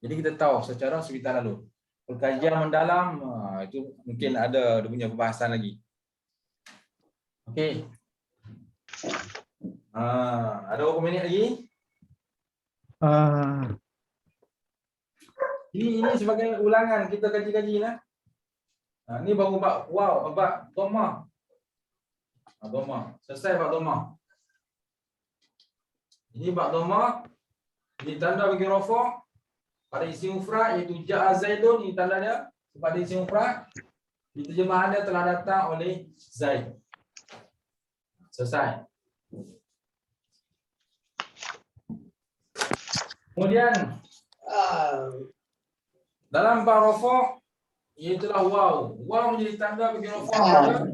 Jadi kita tahu secara sepintas lalu. Perkajian mendalam itu mungkin ada dia punya pembahasan lagi. Okey. Ada berapa minit lagi? Ini sebagai ulangan kita kaji-kaji lah. Ni baru bab bab dhamma. Dhamma. Selesai bab dhamma. Ini bab dhamma ditanda bagi rafa' pada isim mufrad iaitu ja'a Zaidun, ini tanda dia pada isim mufrad. Terjemahannya telah datang oleh Zaid. Selesai. Kemudian dalam bab rafa' iaitulah waw. Waw menjadi tanda bagi rafa' pada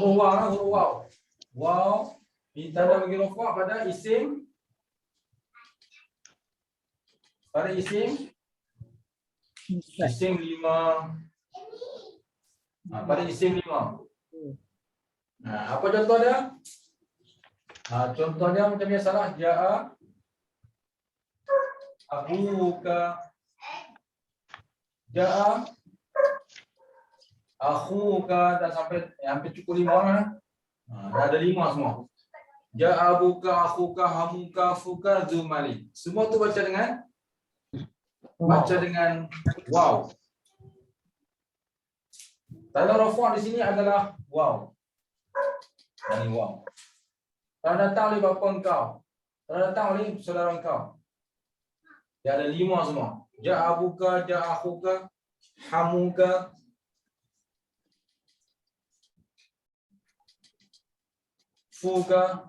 huruf waw. Waw ditanda bagi rafa' pada isim isim 5. Pada isim 5. Apa contoh dia? Contoh dia macam biasalah, ja'a abuka, ja'a akhuka, dah sampai hampir cukup 5 orang. Dah ada 5 semua. Ja'a abuka, akhuka, hamuka, fuka, zumali. Semua tu baca dengan waw. Tanda rafa' di sini adalah waw. Ini waw. Telah datang oleh bapa engkau. Telah datang oleh saudara engkau. Dia ada 5 semua. Ja'a abuka, ja'a akhuka, hamuka, fuka,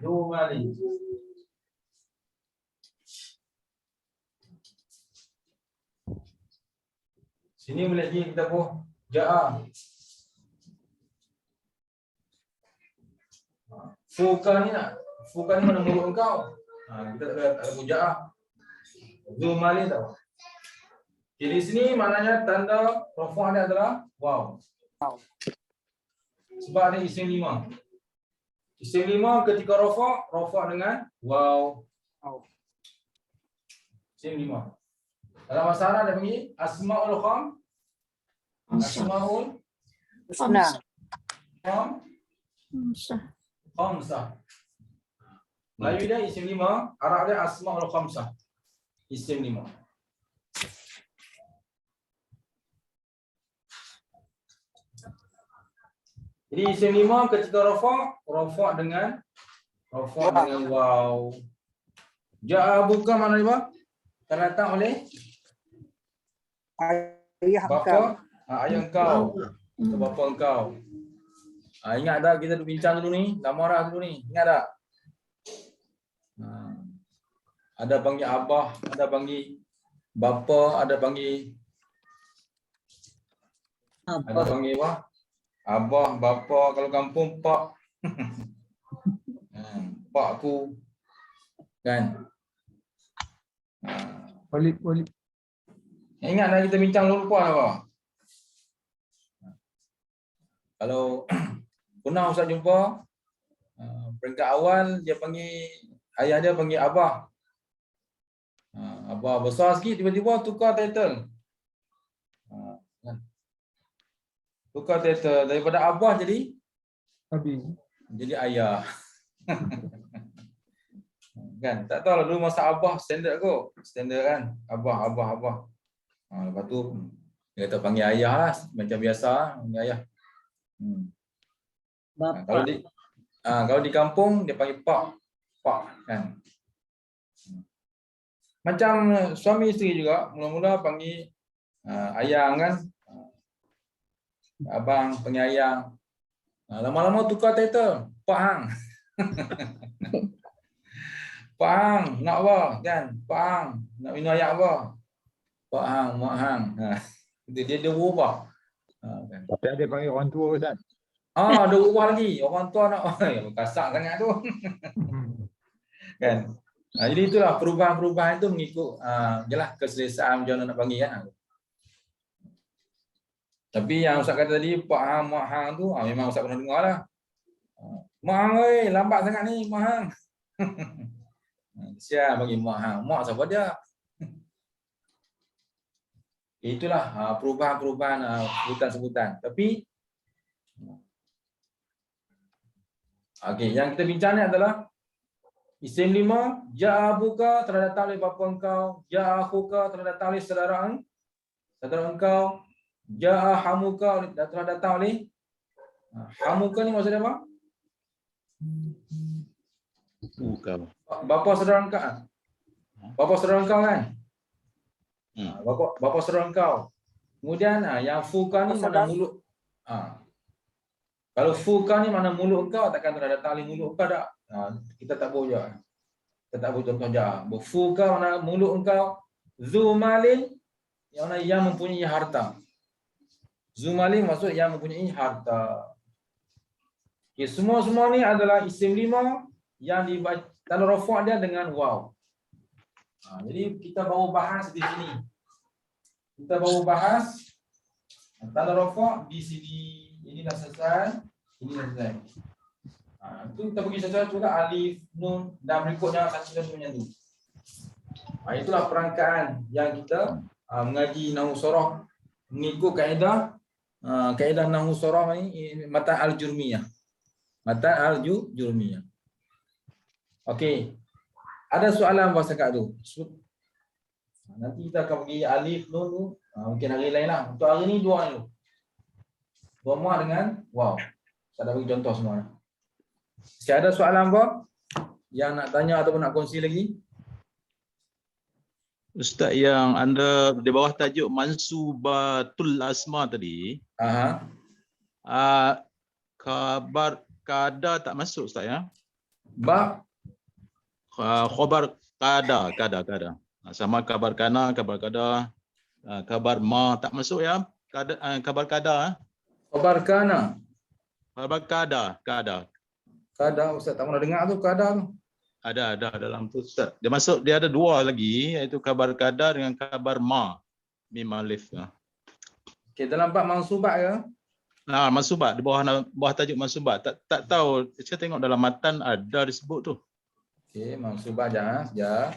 zumali. Sini boleh lagi kita pun ja'a. Fuka ni mana mulut engkau? Kita tak ada ja'a. Zumali tahu. Jadi sini maknanya tanda rafa' dia adalah waw. Sebab ada isim 5. Isim 5 ketika rafa' dengan waw. Isim 5. Dalam bahasa Arab dia panggil asmaul khamsah. Melayu dia isim 5, Arab dia asmaul khamsah. Isim 5. Jadi isim 5 ketika rafa' dengan waw. Ja'a abuka mana dia? Terdatang oleh Ayah bapa, ayah engkau, atau bapa engkau. Ingat tak kita duk bincang dulu ni, lamarah dulu ni, ingat tak? Ada panggil abah, ada panggil bapa, ada panggil apa? Abah, bapa, kalau kampung pak. Pak aku. Kan? Walid. Ingat dah kita bincang lupa apa? Kalau pernah Ustaz jumpa, peringkat awal dia panggil, ayah dia panggil abah. Abah besar sikit, tiba-tiba tukar title. Tukar title daripada abah jadi ayah. Kan? Tak tahu lah dulu masa abah standard kot. Standard kan? Abah. Lepas tu dia kata panggil ayah lah, macam biasa panggil ayah. Kalau di kampung dia panggil pak kan. Macam suami isteri juga mula-mula panggil ayang kan. Abang panggil ayang. Lama-lama tukar title, Pak Hang. Pak Hang nak apa kan? Pak Hang nak minum air apa? Pak Hang, Mak Hang. Dia berubah. Kan. Tapi ada panggil orang tua Ustaz. Dia berubah lagi. Orang tua nak kasar sangat tu. Kan. Jadi itulah perubahan-perubahan itu mengikut jelah keselesaan macam mana nak panggil kan. Tapi yang Ustaz kata tadi Pak Hang, Mak Hang tu memang Ustaz pernah dengar lah. Mak Hang lambat sangat ni Mak Hang. Siap bagi Mak Hang. Mak siapa dia? Itulah perubahan-perubahan sebutan-sebutan. Tapi yang kita bincang ni adalah isim 5, ja'a abuka telah datang oleh bapa engkau, ja'a akhuka telah datang oleh saudara engkau, ja'a hamuka telah datang oleh hamuka ni maksudnya apa? Fuka. Bapa saudara engkau. Bapa saudara engkau kan? Bapa saudara engkau. Kemudian yang fuka ni mana mulut. Kalau fuka ni mana mulut engkau, takkan ada tali mulut engkau tak? Kita tak boleh jawab. Kita tak boleh contoh jawab. Fuka mana mulut engkau. Zumalin yang mempunyai harta. Zumalin maksud yang mempunyai harta. Okay, semua ni adalah isim 5 yang dibaca tanda rafa' dia dengan waw. Jadi kita baru bahas di sini. Kita baru bahas tanda rafa' di sini. Ini dah selesai. Ini dah selesai. Itu kita pergi sesuatu juga alif, nun dan berikutnya satu dan macam tu. Itulah perangkaan yang kita mengaji nahwu sharah mengikut kaedah nahwu sharah ni matan al-jurmiyah. Matan al-jurmiyah. Okey. Ada soalan bahasa kat tu. Nanti kita akan pergi alif, nun tu. Mungkin hari lain lah. Untuk hari ni dua ni. Dhamma dengan waw. Saya dah bagi contoh semua. Ada soalan apa yang nak tanya ataupun nak kongsi lagi? Ustaz, yang anda di bawah tajuk mansubatul asma tadi. Khabar kada tak masuk Ustaz ya? Khabar kada. Sama kabar kana, kabar kada, kabar ma tak masuk ya? Kabar kada. Khabar kana. Kabar kada. Kada Ustaz tak pernah dengar tu kada tu. Ada dalam tu Ustaz. Dia ada dua lagi, iaitu kabar kada dengan kabar ma. Mim alif. Okey, dalam bab mansubat ke? Mansubat di bawah tajuk mansubat. Tak tahu, saya tengok dalam matan ada disebut tu. Okey, mansubat sekejap.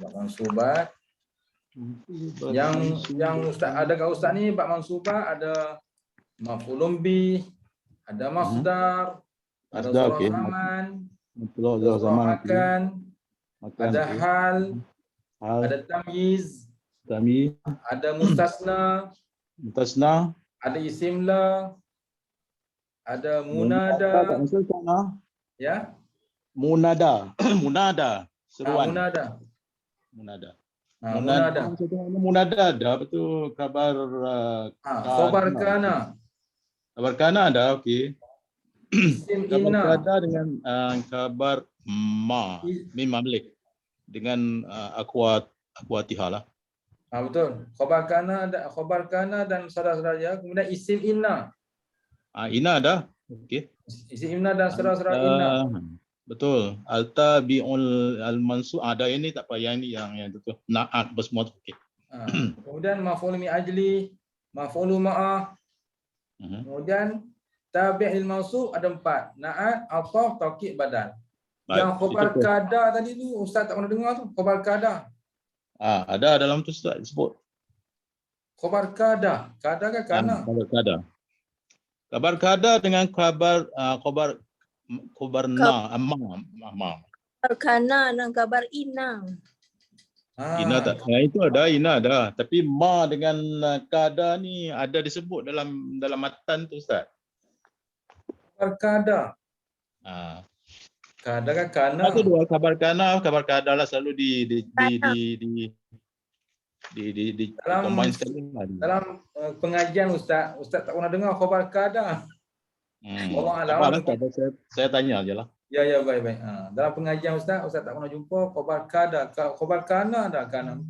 Bab mansubat. Yang Ustaz ada kat Ustaz ni bab mansubat ada maf'ulun bih, ada masdar, ada surah zaman, makan, ada hal, ada tamyiz, ada mustasna, ada isim la, ada munada. Ya? Munada. Seruan. Munada. Munada ada, betul. Kabar khabar kana. Kabar kana ada, okey. Isim Kabar inna. kada dengan kabar ma, mim mamlik dengan akwatiha lah. Betul. Khabar kana dan saudara-saudara dia. Kemudian isim inna. Inna ada, okey. Isim inna dan saudara-saudara inna. Betul. Al-tabi'ul al-mansub ada ini tak payah, ini yang itu tu. Na'at bersemua tu. Okey. Kemudian maf'ul min ajli, maf'ul ma'ah. Kemudian tabi'il mansub ada 4. Na'at, athaf, taukid, badal. Yang khabar kada tadi tu Ustaz tak pernah dengar tu. Khabar kada. Ada dalam tu Ustaz sebut. Khabar kada. Kada ke kana? Khabar kada. Kabar kada dengan kabar na amma. Kabar kana dan kabar ina. Ina tak. Itu ada, ina ada. Tapi ma dengan kada ni ada disebut dalam matan tu Ustaz. Kabar kada. Kada kan kana. Ada dua kabar kana, kabar kada lah selalu di combine sekali. Dalam pengajian Ustaz tak pernah dengar khabar kada. Allah alam. Saya tanya aje lah. Ya baik. Dalam pengajian Ustaz tak pernah jumpa khabar kada. Khabar kana ada kana.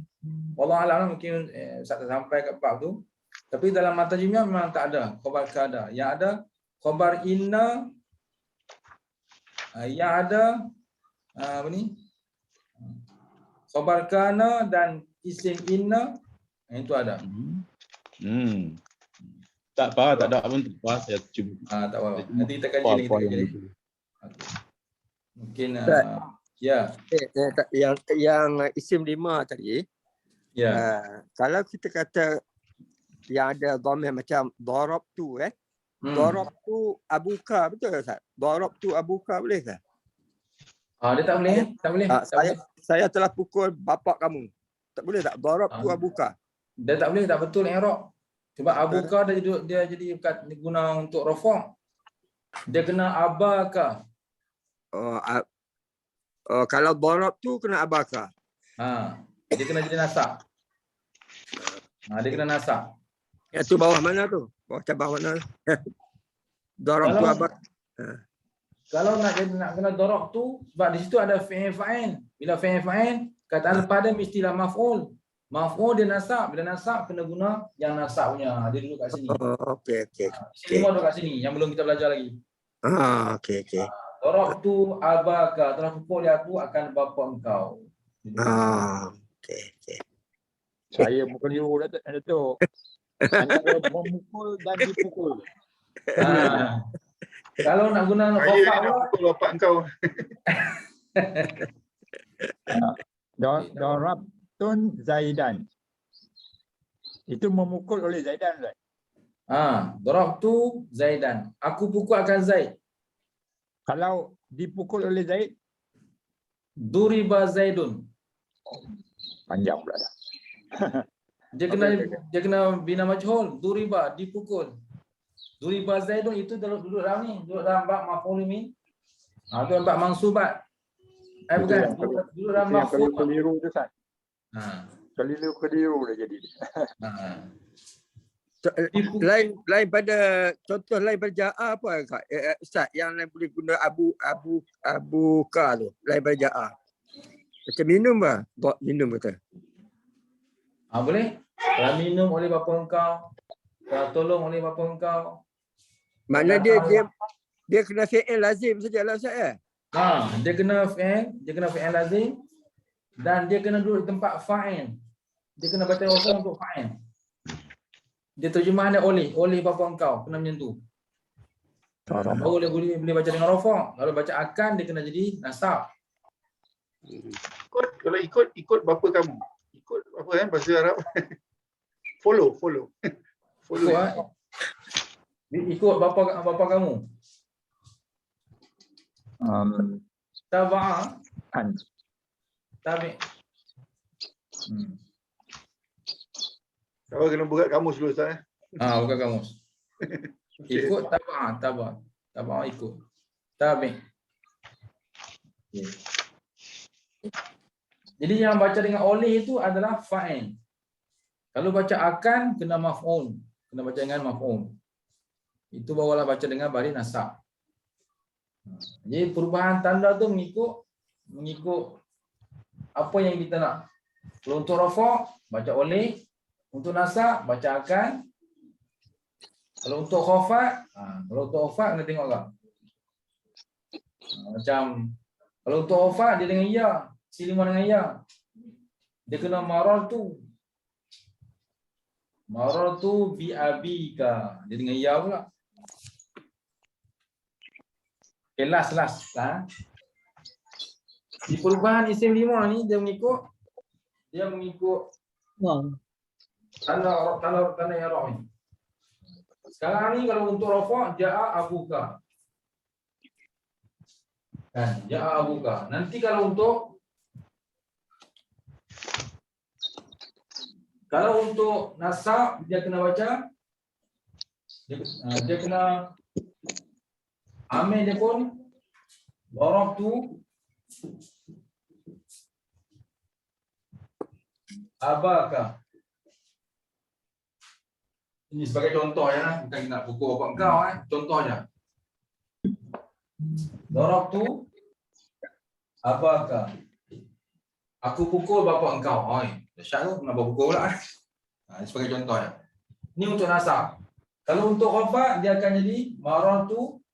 Allah alam mungkin Ustaz tak sampai kat bab tu. Tapi dalam mata jamiah memang tak ada khabar kada. Yang ada khabar inna, yang ada apa ni? Khabar kana dan isim inna, itu ada. Tak apa, tak ada pun tak apa. Saya cuba. Tak apa. Nanti kita kaji lagi. Mungkin ya. Yang isim 5 tadi. Ya. Kalau kita kata yang ada dhamir macam darab tu darab tu abuka, betul tak Ustaz? Darab tu abuka boleh ke? Dia tak boleh. Tak boleh. Saya telah pukul bapak kamu. Tak boleh tak? Darabtu abuka. Dia tak boleh, tak betul i'rab. Sebab abuka dia jadi guna untuk rafa'. Dia kena abaka. Kalau darabtu kena abaka. Dia kena jadi nasab. Dia kena nasab. Itu bawah mana tu? Bawah cabang mana? Darabtu Kalau- abaka. Kalau nak kena darab tu, sebab di situ ada fi'il fa'il. Bila fi'il fa'il, kataan lepas dia mestilah maf'ul. Maf'ul dia nasab. Bila nasab kena guna yang nasab punya. Dia duduk kat sini. Okey. Semua duduk kat sini yang belum kita belajar lagi. Okey. Darab tu abaka, telah pukul dia aku akan bapa engkau. Okey. Saya keliru Datuk. Antara memukul dan dipukul. Kalau nak guna Saya khafa nak pula, pukul bapak engkau. Darabtun Zaidan. Itu memukul oleh Zaidan, Ustaz. darab tu Zaidan. Aku pukul akan Zaid. Kalau dipukul oleh Zaid, Duriba Zaidun. panjang pula dah. Dia kena bina majhul. Duriba, dipukul. Duriba Zaidun itu duduk dalam ni, duduk dalam bab maf'ul min. Itu bab mansubat. Bukan, duduk dalam Yang maf'ul. keliru tu, Ustaz. Keliru dah jadi. Lain pada contoh lain pada ja'a apa Kak? Ustaz yang lain boleh guna abuka tu. Lain pada ja'a. Macam minum bah. Minum kata. Boleh? Kalau minum oleh bapa engkau, kalau tolong oleh bapa engkau. Makna dia kena fi'il lazim sajalah Ustaz Dia kena fi'il lazim dan dia kena duduk di tempat fa'il. Dia kena baca rafa' untuk fa'il. Dia terjemah dia oleh bapa engkau, kena macam tu. Baru boleh baca dengan rafa'. Kalau baca akan dia kena jadi nasab. Kalau ikut bapa kamu. Ikut apa bahasa Arab? Follow. Ikut bapa kamu. Taba'a. Tabi'. Kalau kena buka kamus dulu Ustaz. Bukan kamus. Ikut taba'a ikut. Tabi'. Jadi yang baca dengan oleh itu adalah fa'il. Kalau baca akan kena maf'ul, kena baca dengan maf'ul. Itu barulah baca dengan baris nasab. Jadi perubahan tanda tu mengikut apa yang kita nak. Kalau untuk rafa' baca oleh, untuk nasab baca akan. Kalau untuk khafat kena tengok tak? Macam kalau untuk khafat dia dengan ya, silima dengan ya. Dia kena marartu bi abika. Dia dengan ya pula. Okay, last. Di perubahan isim lima ni dia mengikut tanda i'rab ni. Sekarang ni kalau untuk rafa' ja'a abuka. Kan, ja'a abuka. Nanti kalau untuk nasab dia kena baca dia kena amil dia pun darabtu abaka. Ini sebagai contoh ya, bukan nak pukul bapak kau contoh je. Darabtu abaka. Aku pukul bapak engkau. Dahsyat tu kenapa pukul pula. Sebagai contoh ya. Ini untuk nasab. Kalau untuk khafat dia akan jadi marartu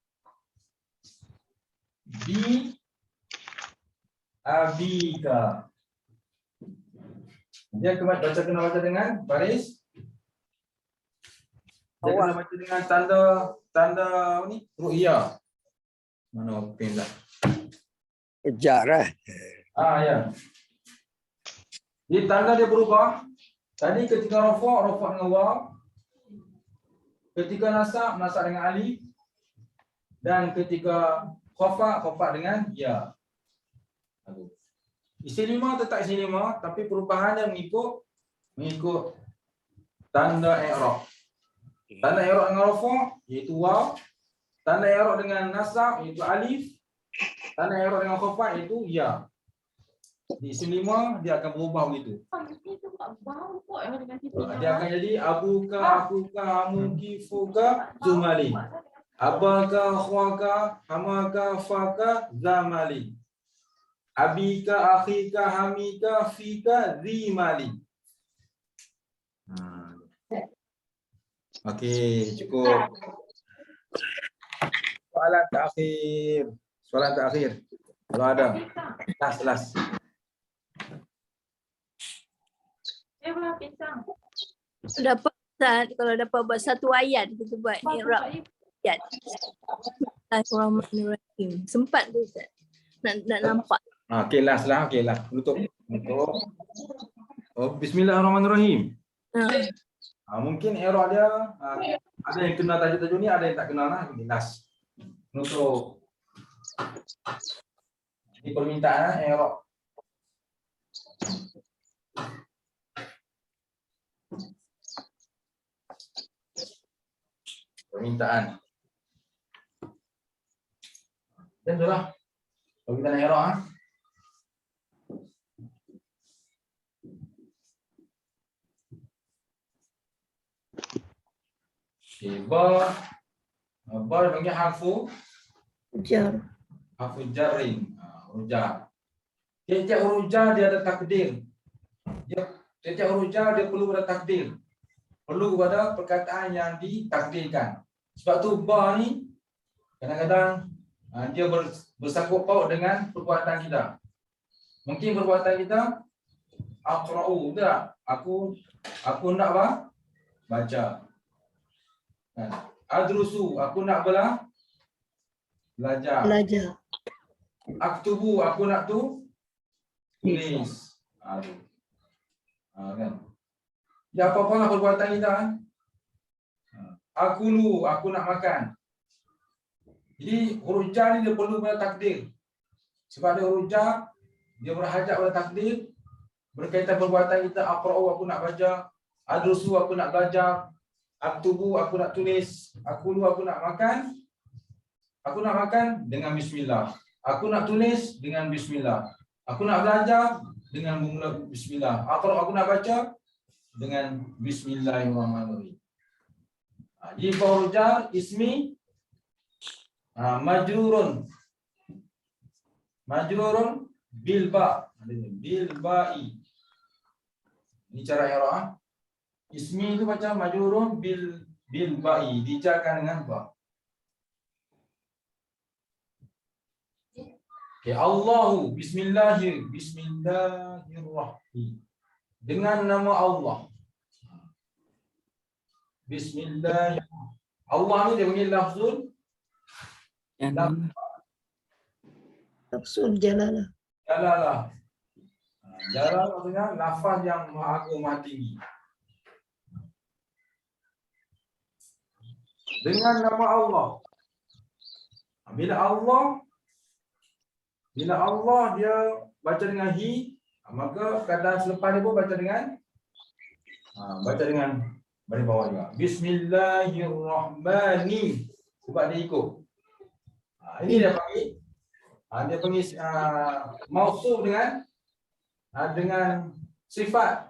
bi abika. Dia kena baca dengan baris. Dia kena baca dengan tanda ni ru'ya. Mana pen dah? Jar Ya. Jadi tanda dia berubah. Tadi ketika rafa' dengan waw. Ketika nasab dengan alif. Dan ketika khafat dengan ya. Isim 5 tetap isim 5 tapi perubahannya mengikut tanda i'rab. Tanda i'rab dengan rafa' iaitu waw, tanda i'rab dengan nasab iaitu alif, tanda i'rab dengan khafat iaitu ya. Di isim 5 dia akan berubah begitu. Dia akan jadi abuka, akuka, amuki, fuka, zumali. Abaka, akhwaka, hamaka, faka, zamali. Abika, akhika, hamika, fika, zimali. Okey, cukup. Soalan terakhir. Kalau ada. Last. Dapat Ustaz, kalau dapat buat satu ayat kita buat i'rab ayat. Bismillahirrahmanirrahim. Sempat tu Ustaz. Nak nampak. Okey, last. Tutup. Oh, bismillahirrahmanirrahim. Mungkin i'rab dia ada yang kenal tajuk-tajuk ni, ada yang tak kenal lah. Last. Nutup. Ini permintaan i'rab. Permintaan. Dan itulah permintaan i'rab. Ba panggil harfu Jar. harfu jarrin. Huruf jar. Tiap huruf jar dia ada takdir. Tiap huruf jar dia perlu pada takdir. Perlu kepada perkataan yang ditakdirkan. Sebab tu ba ni kadang-kadang dia bersangkut paut dengan perbuatan kita. Mungkin perbuatan kita aqra'u, tak? Aku nak baca. Adrusu, aku nak belajar. Aktubu, aku nak tulis. Kan? Ya apa-apalah perbuatan kita. Akulu, aku nak makan. Jadi huruf jar ni dia perlu pada takdir. Sebab dia huruf jar, dia berhajat pada takdir. Berkaitan perbuatan kita, aqra'u, aku nak baca. Adrusu, aku nak belajar. Aktubu, aku nak tulis. Akulu, aku nak makan. Aku nak makan dengan bismillah. Aku nak tulis dengan bismillah. Aku nak belajar dengan memula bismillah. Aku nak baca dengan bismillahirrahmanirrahim. Jadi huruf jar ismi majrurun bil ba. Bil ba'i. Ini cara i'rab. Ismi itu macam majrurun bil ba'i, dijarkan dengan ba. Okay, Allahu bismillahirrahmanirrahim. Dengan nama Allah. Bismillahirrahmanirrahim. Allah ni dia panggil lafzul Jalalah. Jalalah maksudnya lafaz yang maha agung, maha tinggi. Dengan nama Allah. Bila Allah dia baca dengan hi, maka keadaan selepas dia pun baca dengan bagi bawah juga. Bismillahirrahmanirrahim. Sebab dia ikut. Ini dia panggil mausuf dengan sifat.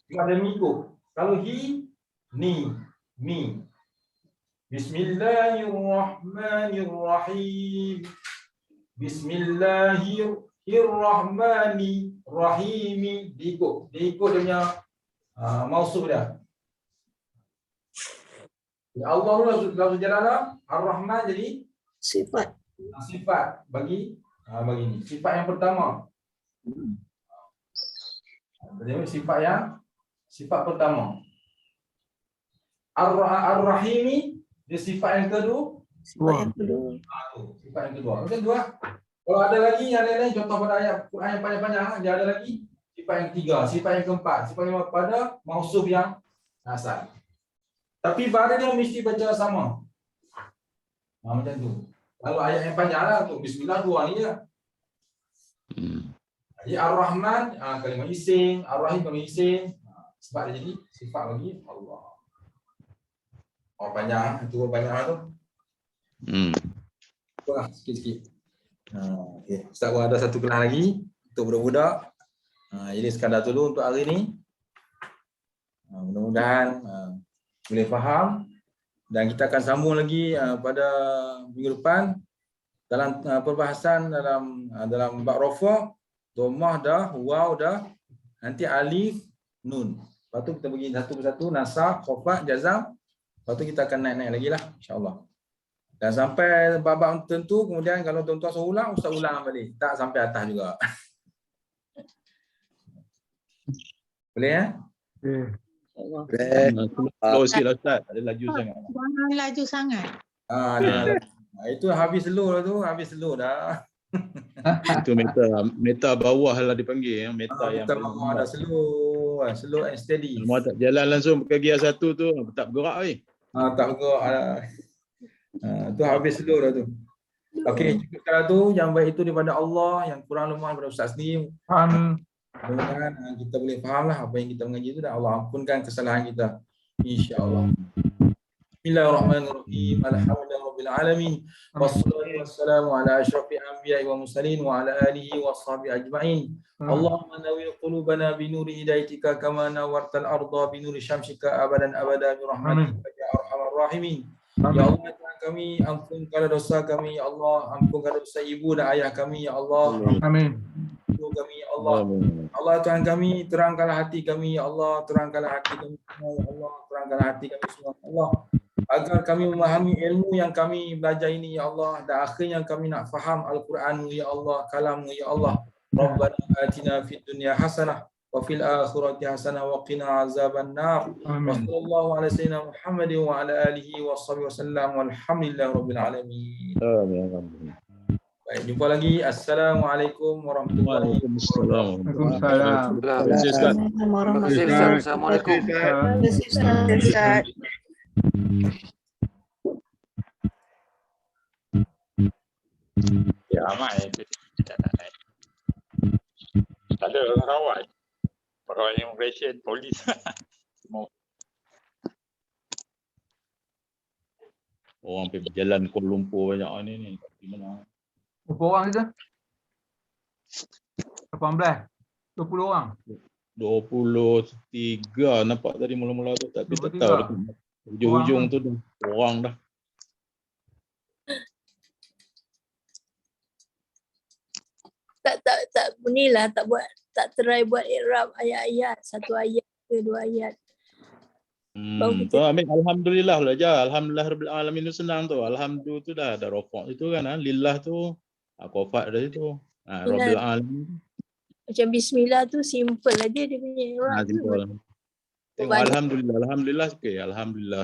Sebab dia mengikut. Kalau hi, ni, mi. Bismillahirrahmanirrahim. Bismillahirrahmanirrahim. Diikut dia punya mausuf dia. Allah lafaz jalalah, Ar-Rahman jadi Sifat. bagi ini. Sifat yang pertama. Sifat pertama. Ar-Rahimi dia sifat yang kedua. Sifat yang kedua. Macam tu lah. Kalau ada lagi yang lain-lain, contoh pada ayat Quran yang panjang-panjang, dia ada lagi sifat yang ketiga, sifat yang keempat, sifat yang pada mausuf yang asal. Tapi pada dia mesti baca sama. Macam tu. Kalau ayat yang panjang lah, untuk bismillah dua ni je. Jadi Ar-Rahman kalimah isim, Ar-Rahim kalimah isim. Sebab dia jadi sifat bagi Allah. Oh banyak, itu banyak tu. Itulah sikit-sikit. Okay. Ustaz pun ada satu kelas lagi untuk budak-budak. Jadi sekadar dulu untuk hari ni. Mudah-mudahan boleh faham dan kita akan sambung lagi pada minggu depan dalam perbahasan dalam bab rafa, dhammah dah, waw dah, nanti alif, nun. Lepas tu kita pergi satu persatu, nasab, khafat, jazam. Lepas tu kita akan naik-naik lagi lah insya-Allah. Dan sampai bab-bab tertentu, kemudian kalau tuan-tuan suruh ulang, ustaz ulang balik. Tak sampai atas juga. Boleh ya? Slow sikit lah Ustaz, ada laju sangat. Jangan laju sangat. Itu habis slow lah tu, habis slow dah. Itu meta bawah lah dipanggil, meta yang Meta bawah dah slow and steady. Semua tak jalan langsung ke gear 1 tu, tak bergerak weh. Tak bergerak. Tu habis slow dah tu. Okey, cukup sekadar tu. Yang baik itu daripada Allah, yang kurang lemah daripada Ustaz sendiri. Mudah-mudahan kita boleh faham lah apa yang kita mengaji itu dan Allah ampunkan kesalahan kita. InsyaAllah. Bismillahirrahmanirrahim. Alhamdulillahirabbil alamin. Wassalatu wassalamu ala asyrafil anbiya'i wa mursalin wa ala alihi washabihi ajma'in. Allahumma nawwir qulubana bi nuri hidayatika kama nawwartal arda bi nuri syamsika abadan abada bi rahmatika ya arhamar rahimin. Ya Allah, Tuhan kami, ampunkanlah dosa kami ya Allah, ampunkanlah dosa ibu dan ayah kami ya Allah. Amin. Ibu kami ya Allah. Allah Tuhan kami, terangkanlah hati kami ya Allah, terangkanlah hati kami semua ya Allah, terangkanlah hati kami semua ya Allah. Agar kami memahami ilmu yang kami belajar ini ya Allah, dan akhirnya kami nak faham Al-Quran ya Allah, kalam-Mu ya Allah. Rabbana atina fid dunya hasanah wa fil akhirati hasanah wa qina azabannar. Wa sallallahu ala sayyidina Muhammadin wa ala alihi wa sahbihi wasallam walhamdulillahi rabbil alamin. Amin. Baik, jumpa lagi. Assalamualaikum warahmatullahi wabarakatuh. Assalamualaikum. Terima kasih Ustaz. Ya, ramai. Tak ada orang rawat. Orang immigration, polis. Orang pergi berjalan Kuala Lumpur banyak ni. Di mana? Berapa orang kita? 18. 20 orang. 23 nampak tadi mula-mula tu, tapi tak 23. tahu hujung-hujung tu dah orang dah. Tak bunilah, tak try buat i'rab ayat-ayat, satu ayat ke dua ayat. Tu ambil alhamdulillah belajar. Alhamdulillah rabbil alamin tu senang tu. Alhamdulillah tu dah ada rafaq itu kan, lillah tu qafat dari tu. Rabbil alamin. Macam bismillah tu simple aja dia punya i'rab tu. Simple. Tengok alhamdulillah, alhamdulillah okey, alhamdulillah.